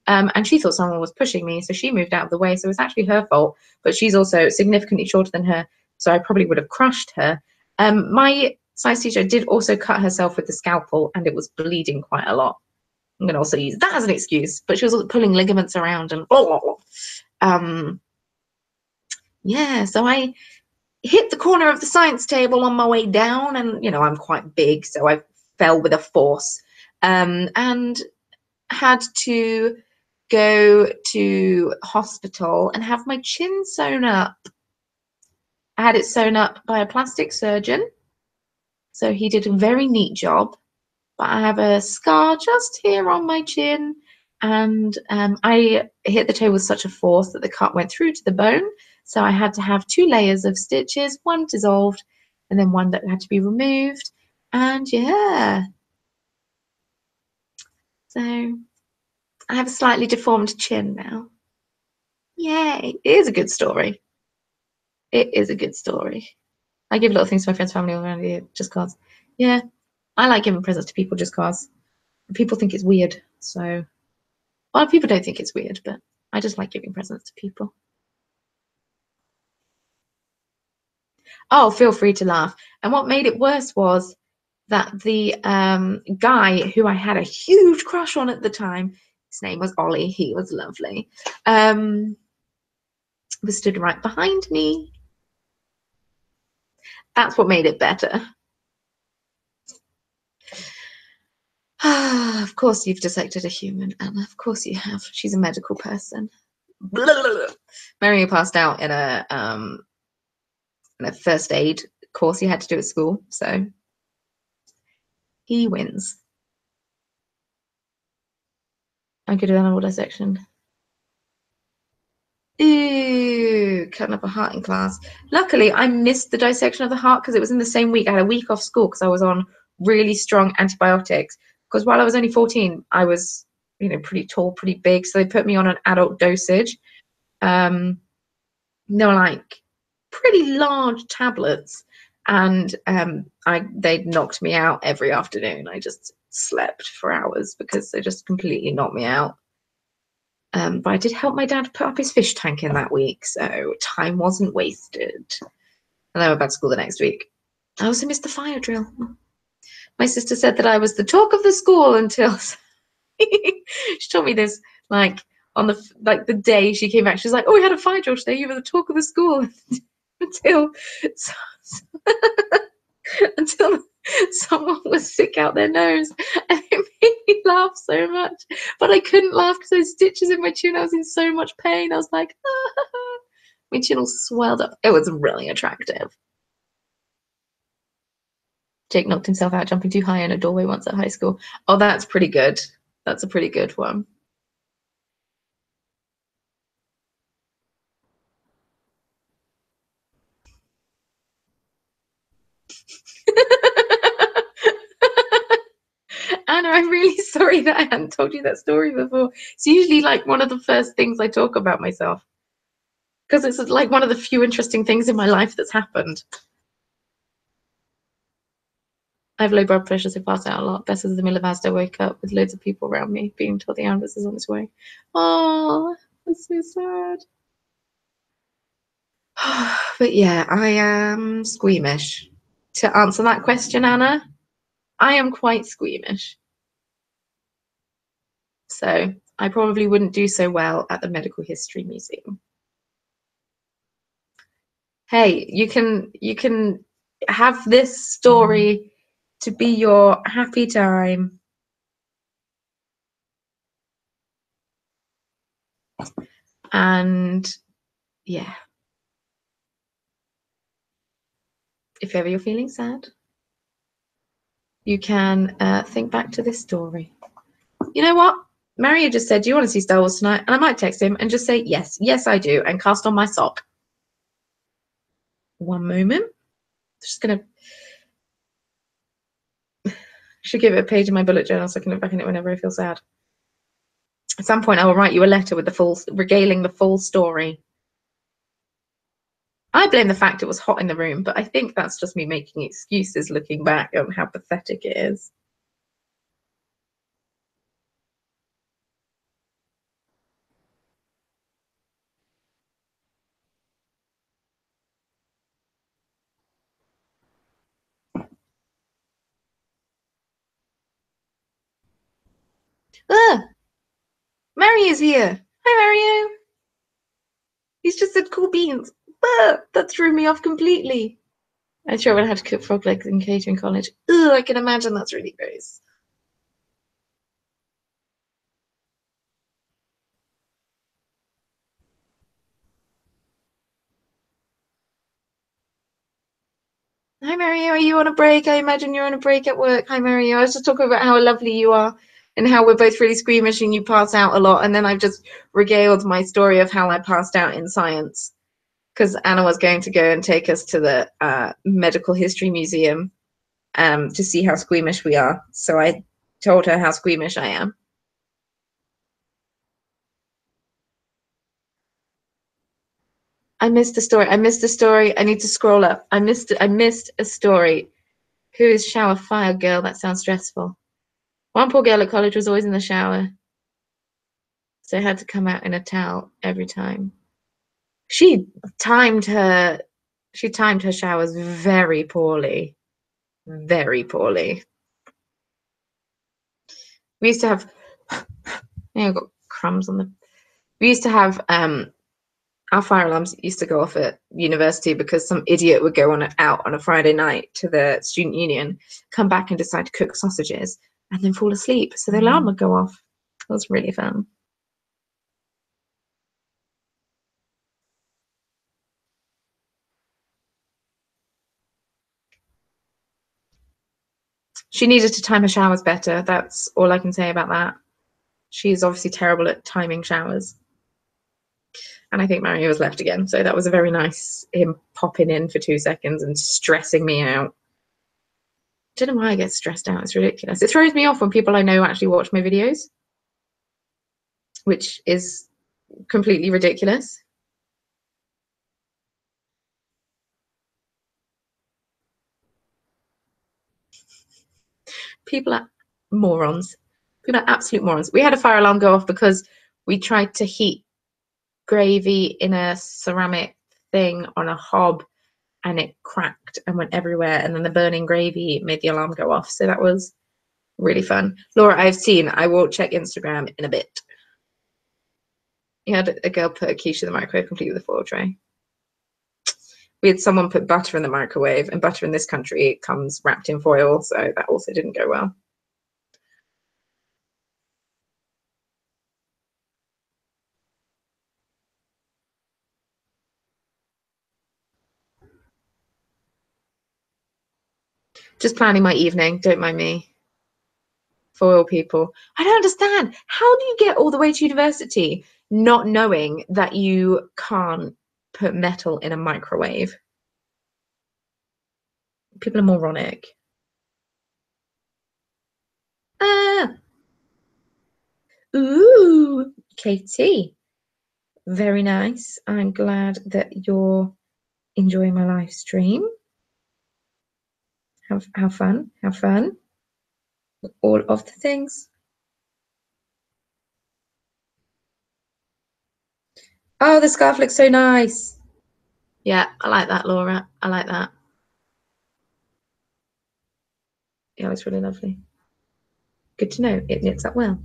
And she thought someone was pushing me, so she moved out of the way. So it was actually her fault, but she's also significantly shorter than her, so I probably would have crushed her. My science teacher did also cut herself with the scalpel, and it was bleeding quite a lot. I'm going to also use that as an excuse, but she was pulling ligaments around and blah, blah, blah. Yeah, so I hit the corner of the science table on my way down, and you know, I'm quite big, so I fell with a force, and had to go to hospital and have my chin sewn up. I had it sewn up by a plastic surgeon, so he did a very neat job, but I have a scar just here on my chin, and I hit the toe with such a force that the cut went through to the bone, so I had to have 2 layers of stitches, one dissolved and then one that had to be removed, and yeah, so I have a slightly deformed chin now. Yay, it is a good story. It is a good story. I give little things to my friends, family around here just cause. Yeah, I like giving presents to people just cause. People think it's weird, so well, people don't think it's weird, but I just like giving presents to people. Oh, feel free to laugh. And what made it worse was that the guy who I had a huge crush on at the time, his name was Ollie, he was lovely, was stood right behind me. That's what made it better. Of course you've dissected a human, Anna. Of course you have. She's a medical person. Mary passed out in a first aid course he had to do at school, so he wins. I'm good at animal dissection. Ooh, cutting up a heart in class. Luckily, I missed the dissection of the heart because it was in the same week. I had a week off school because I was on really strong antibiotics. Because while I was only 14, I was, you know, pretty tall, pretty big. So they put me on an adult dosage. They were like pretty large tablets, and they knocked me out every afternoon. I just slept for hours because they just completely knocked me out. But I did help my dad put up his fish tank in that week, so time wasn't wasted. And then I went back to school the next week. I also missed the fire drill. My sister said that I was the talk of the school until she told me this like on the day she came back. She was like, "Oh, we had a fire drill today. You were the talk of the school." until until someone was sick out their nose, and it made me laugh so much. But I couldn't laugh because those stitches in my chin, I was in so much pain. I was like, ah. My chin all swelled up. It was really attractive. Jake knocked himself out jumping too high in a doorway once at high school. Oh, that's pretty good. That's a pretty good one. Anna, I'm really sorry that I hadn't told you that story before. It's usually like one of the first things I talk about myself because it's like one of the few interesting things in my life that's happened. I have low blood pressure, so pass out a lot. Best in the middle of Asda, wake up with loads of people around me, being told the ambulance is on its way. Oh, that's so sad. But yeah, I am squeamish. To answer that question, Anna, I am quite squeamish. So I probably wouldn't do so well at the Medical History Museum. Hey, you can have this story to be your happy time. And yeah, if ever you're feeling sad, you can think back to this story. You know what? Mario just said, do you want to see Star Wars tonight? And I might text him and just say, yes, yes, I do, and cast on my sock. One moment. Just gonna should give it a page in my bullet journal so I can look back in it whenever I feel sad. At some point I will write you a letter with the full, regaling the full story. I blame the fact it was hot in the room, but I think that's just me making excuses looking back on how pathetic it is. Ah, Mario's here. Hi, Mario. He's just said cool beans. Ah, that threw me off completely. I'm sure I'm gonna have to cook frog legs in catering college. Ugh, I can imagine that's really gross. Hi, Mario. Are you on a break? I imagine you're on a break at work. Hi, Mario. I was just talking about how lovely you are and how we're both really squeamish and you pass out a lot. And then I've just regaled my story of how I passed out in science because Anna was going to go and take us to the Medical History Museum to see how squeamish we are. So I told her how squeamish I am. I missed a story. I missed a story. I need to scroll up. I missed a story. Who is shower fire girl? That sounds stressful. One poor girl at college was always in the shower, so I had to come out in a towel every time. She timed her showers very poorly. Very poorly. We used to have I got crumbs on the we used to have our fire alarms used to go off at university because some idiot would go out on a Friday night to the student union, come back and decide to cook sausages, and then fall asleep. So the alarm would go off. It was really fun. She needed to time her showers better. That's all I can say about that. She's obviously terrible at timing showers. And I think Mario was left again. So that was a very nice him popping in for 2 seconds and stressing me out. I don't know why I get stressed out. It's ridiculous. It throws me off when people I know actually watch my videos, which is completely ridiculous. People are morons. People are absolute morons. We had a fire alarm go off because we tried to heat gravy in a ceramic thing on a hob and it cracked and went everywhere. And then the burning gravy made the alarm go off. So that was really fun. Laura, I've seen. I will check Instagram in a bit. You had a girl put a quiche in the microwave complete with a foil tray. We had someone put butter in the microwave, and butter in this country comes wrapped in foil, so that also didn't go well. Just planning my evening, don't mind me. Foil people. I don't understand. How do you get all the way to university not knowing that you can't put metal in a microwave? People are moronic. Ah, ooh, Katie. Very nice. I'm glad that you're enjoying my live stream. How fun, how fun. All of the things. Oh, the scarf looks so nice. Yeah, I like that, Laura. I like that. Yeah, it's really lovely. Good to know. It knits up well.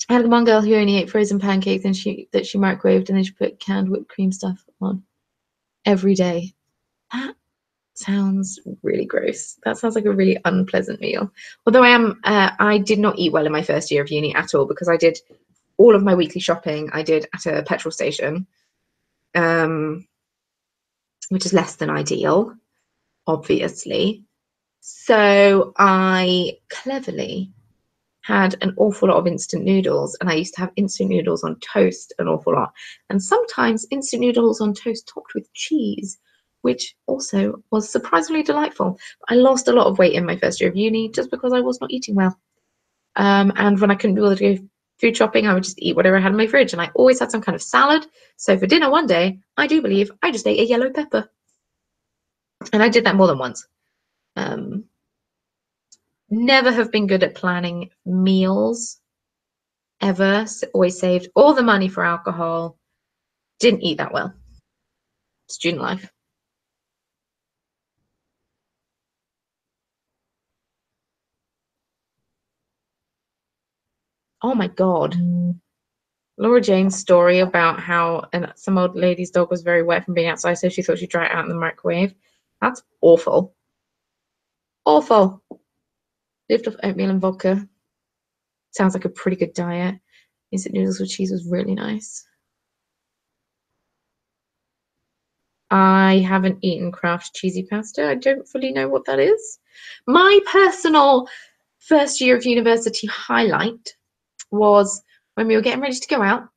I had one girl who only ate frozen pancakes and she microwaved and then she put canned whipped cream stuff on every day. That sounds really gross. That sounds like a really unpleasant meal. Although I did not eat well in my first year of uni at all because I did all of my weekly shopping. I did at a petrol station, which is less than ideal, obviously. So I cleverly had an awful lot of instant noodles, and I used to have instant noodles on toast an awful lot, and sometimes instant noodles on toast topped with cheese, which also was surprisingly delightful. I lost a lot of weight in my first year of uni just because I was not eating well. And when I couldn't be able to go food shopping, I would just eat whatever I had in my fridge, and I always had some kind of salad. So for dinner one day, I do believe I just ate a yellow pepper, and I did that more than once. Never have been good at planning meals ever. Always saved all the money for alcohol. Didn't eat that well. Student life. Oh my God. Laura Jane's story about how some old lady's dog was very wet from being outside, so she thought she'd dry it out in the microwave. That's awful. Awful. Lived off oatmeal and vodka. Sounds like a pretty good diet. Instant noodles with cheese was really nice. I haven't eaten Kraft cheesy pasta. I don't fully know what that is. My personal first year of university highlight was when we were getting ready to go out,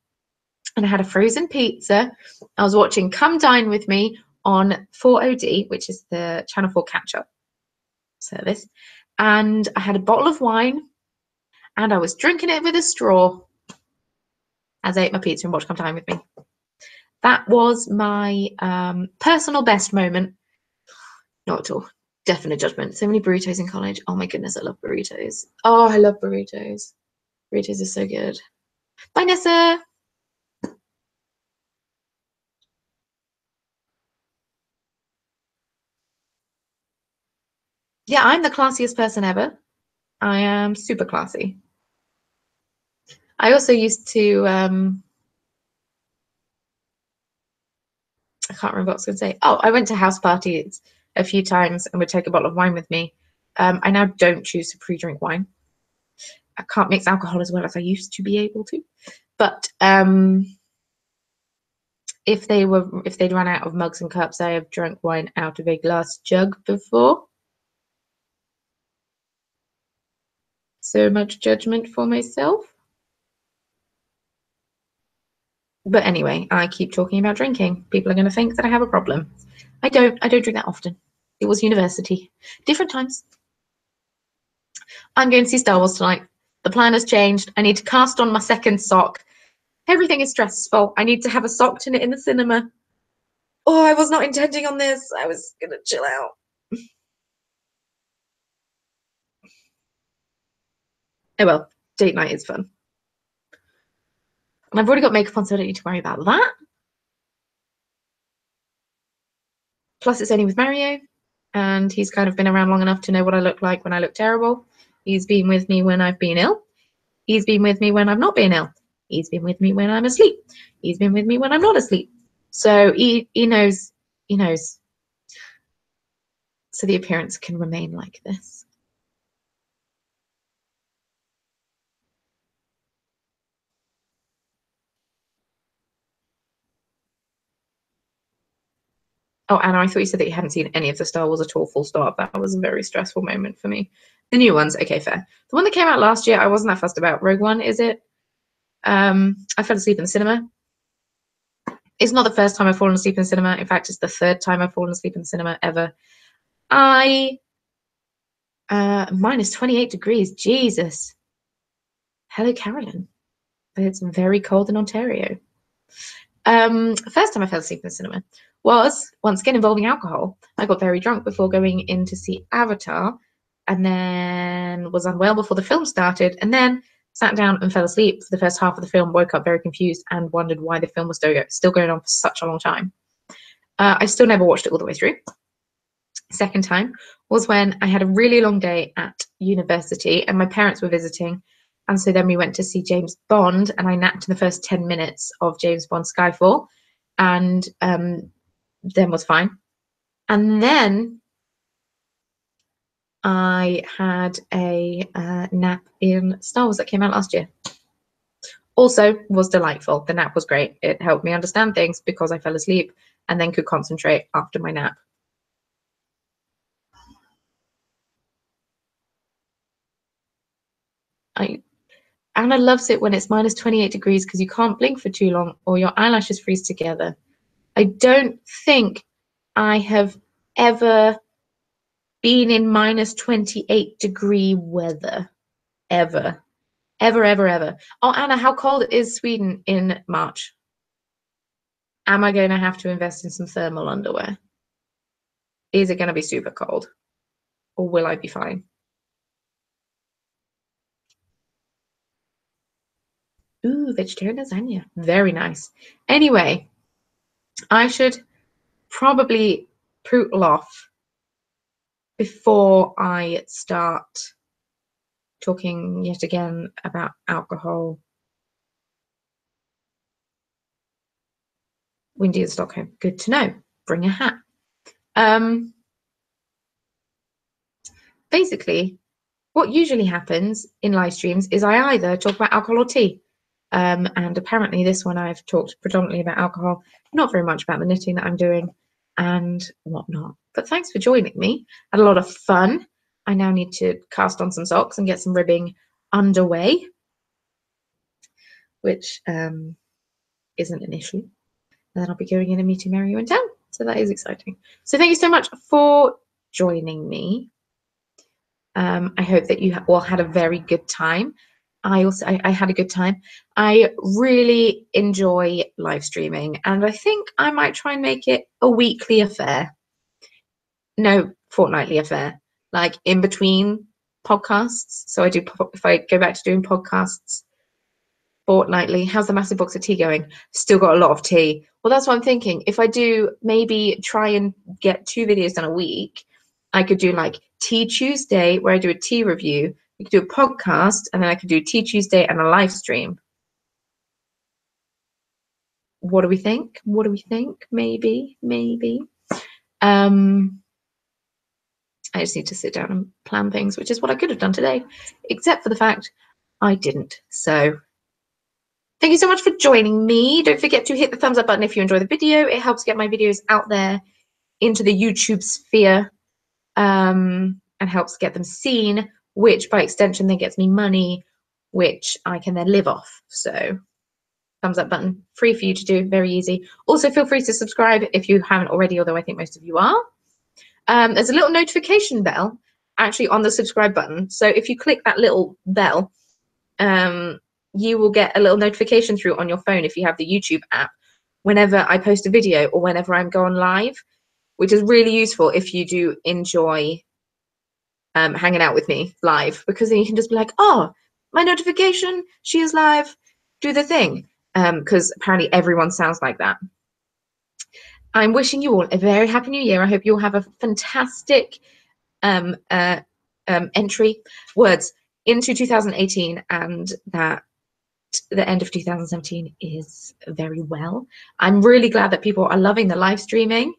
and I had a frozen pizza. I was watching Come Dine With Me on 4OD, which is the Channel 4 catch-up service, and I had a bottle of wine, and I was drinking it with a straw as I ate my pizza and watched Come Dine With Me. That was my personal best moment. Not at all. Definite judgment. So many burritos in college. Oh my goodness, I love burritos. Oh, I love burritos. Burritos are so good. Bye, Nessa. Yeah, I'm the classiest person ever. I am super classy. I also used to, I can't remember what I was going to say. Oh, I went to house parties a few times and would take a bottle of wine with me. I now don't choose to pre-drink wine. I can't mix alcohol as well as I used to be able to. But if they'd run out of mugs and cups, I have drunk wine out of a glass jug before. So much judgment for myself. But anyway, I keep talking about drinking. People are going to think that I have a problem. I don't drink that often. It was university. Different times. I'm going to see Star Wars tonight. The plan has changed. I need to cast on my second sock. Everything is stressful. I need to have a sock to knit in the cinema. Oh, I was not intending on this. I was going to chill out. Oh well, date night is fun. And I've already got makeup on, so I don't need to worry about that. Plus, it's only with Mario, and he's kind of been around long enough to know what I look like when I look terrible. He's been with me when I've been ill. He's been with me when I've not been ill. He's been with me when I'm asleep. He's been with me when I'm not asleep. So he knows. He knows. So the appearance can remain like this. Oh, Anna, I thought you said that you hadn't seen any of the Star Wars at all, full stop. That was a very stressful moment for me. The new ones, okay, fair. The one that came out last year, I wasn't that fussed about. Rogue One, is it? I fell asleep in the cinema. It's not the first time I've fallen asleep in the cinema. In fact, it's the third time I've fallen asleep in the cinema ever. Minus 28 degrees, Jesus. Hello, Carolyn. It's very cold in Ontario. First time I fell asleep in the cinema was, once again, involving alcohol. I got very drunk before going in to see Avatar, and then was unwell before the film started, and then sat down and fell asleep for the first half of the film, woke up very confused and wondered why the film was still going on for such a long time. I still never watched it all the way through. Second time was when I had a really long day at university and my parents were visiting, and so then we went to see James Bond, and I napped in the first 10 minutes of James Bond Skyfall, and then was fine. And then I had a nap in Star Wars that came out last year. Also was delightful. The nap was great. It helped me understand things because I fell asleep and then could concentrate after my nap. Anna loves it when it's minus 28 degrees because you can't blink for too long or your eyelashes freeze together. I don't think I have ever been in minus 28 degree weather. Ever. Ever, ever, ever. Oh, Anna, how cold is Sweden in March? Am I going to have to invest in some thermal underwear? Is it going to be super cold? Or will I be fine? Ooh, vegetarian lasagna. Very nice. Anyway, I should probably poodle off before I start talking yet again about alcohol. Windy in Stockholm. Good to know. Bring a hat. Basically, what usually happens in live streams is I either talk about alcohol or tea. And apparently this one I've talked predominantly about alcohol, not very much about the knitting that I'm doing and whatnot. But thanks for joining me. Had a lot of fun. I now need to cast on some socks and get some ribbing underway, which isn't an issue. And then I'll be going in and meeting Mary in town. So that is exciting. So thank you so much for joining me. I hope that you all had a very good time. I had a good time. I really enjoy live streaming, and I think I might try and make it a weekly affair. No, fortnightly affair, like in between podcasts. So if I go back to doing podcasts fortnightly. How's the massive box of tea going? Still got a lot of tea. Well, that's what I'm thinking. If I do maybe try and get 2 videos done a week, I could do like Tea Tuesday where I do a tea review. We could do a podcast, and then I could do Tea Tuesday and a live stream. What do we think? What do we think? Maybe. I just need to sit down and plan things, which is what I could have done today, except for the fact I didn't. So thank you so much for joining me. Don't forget to hit the thumbs up button if you enjoy the video. It helps get my videos out there into the YouTube sphere, and helps get them seen, which by extension then gets me money, which I can then live off. So thumbs up button, free for you to do, very easy. Also feel free to subscribe if you haven't already, although I think most of you are. There's a little notification bell actually on the subscribe button. So if you click that little bell, you will get a little notification through on your phone if you have the YouTube app whenever I post a video or whenever I'm going live, which is really useful if you do enjoy hanging out with me live, because then you can just be like, oh, my notification, she is live, do the thing, because apparently everyone sounds like that. I'm wishing you all a very happy new year. I hope you all have a fantastic entry words into 2018, and that the end of 2017 is very well. I'm really glad that people are loving the live streaming,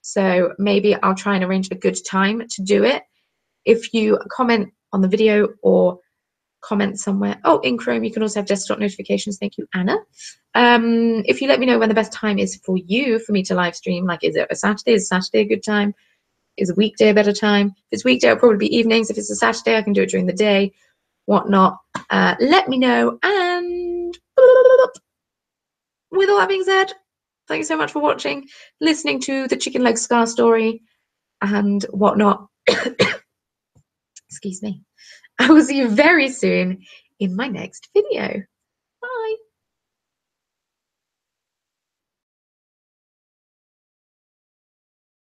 so maybe I'll try and arrange a good time to do it. If you comment on the video or comment somewhere, oh, in Chrome you can also have desktop notifications. Thank you, Anna. If you let me know when the best time is for you for me to live stream, like is it a Saturday? Is Saturday a good time? Is a weekday a better time? If it's weekday, it'll probably be evenings. If it's a Saturday, I can do it during the day, whatnot. Let me know. And with all that being said, thank you so much for watching, listening to the chicken leg scar story and whatnot. Excuse me. I will see you very soon in my next video. Bye.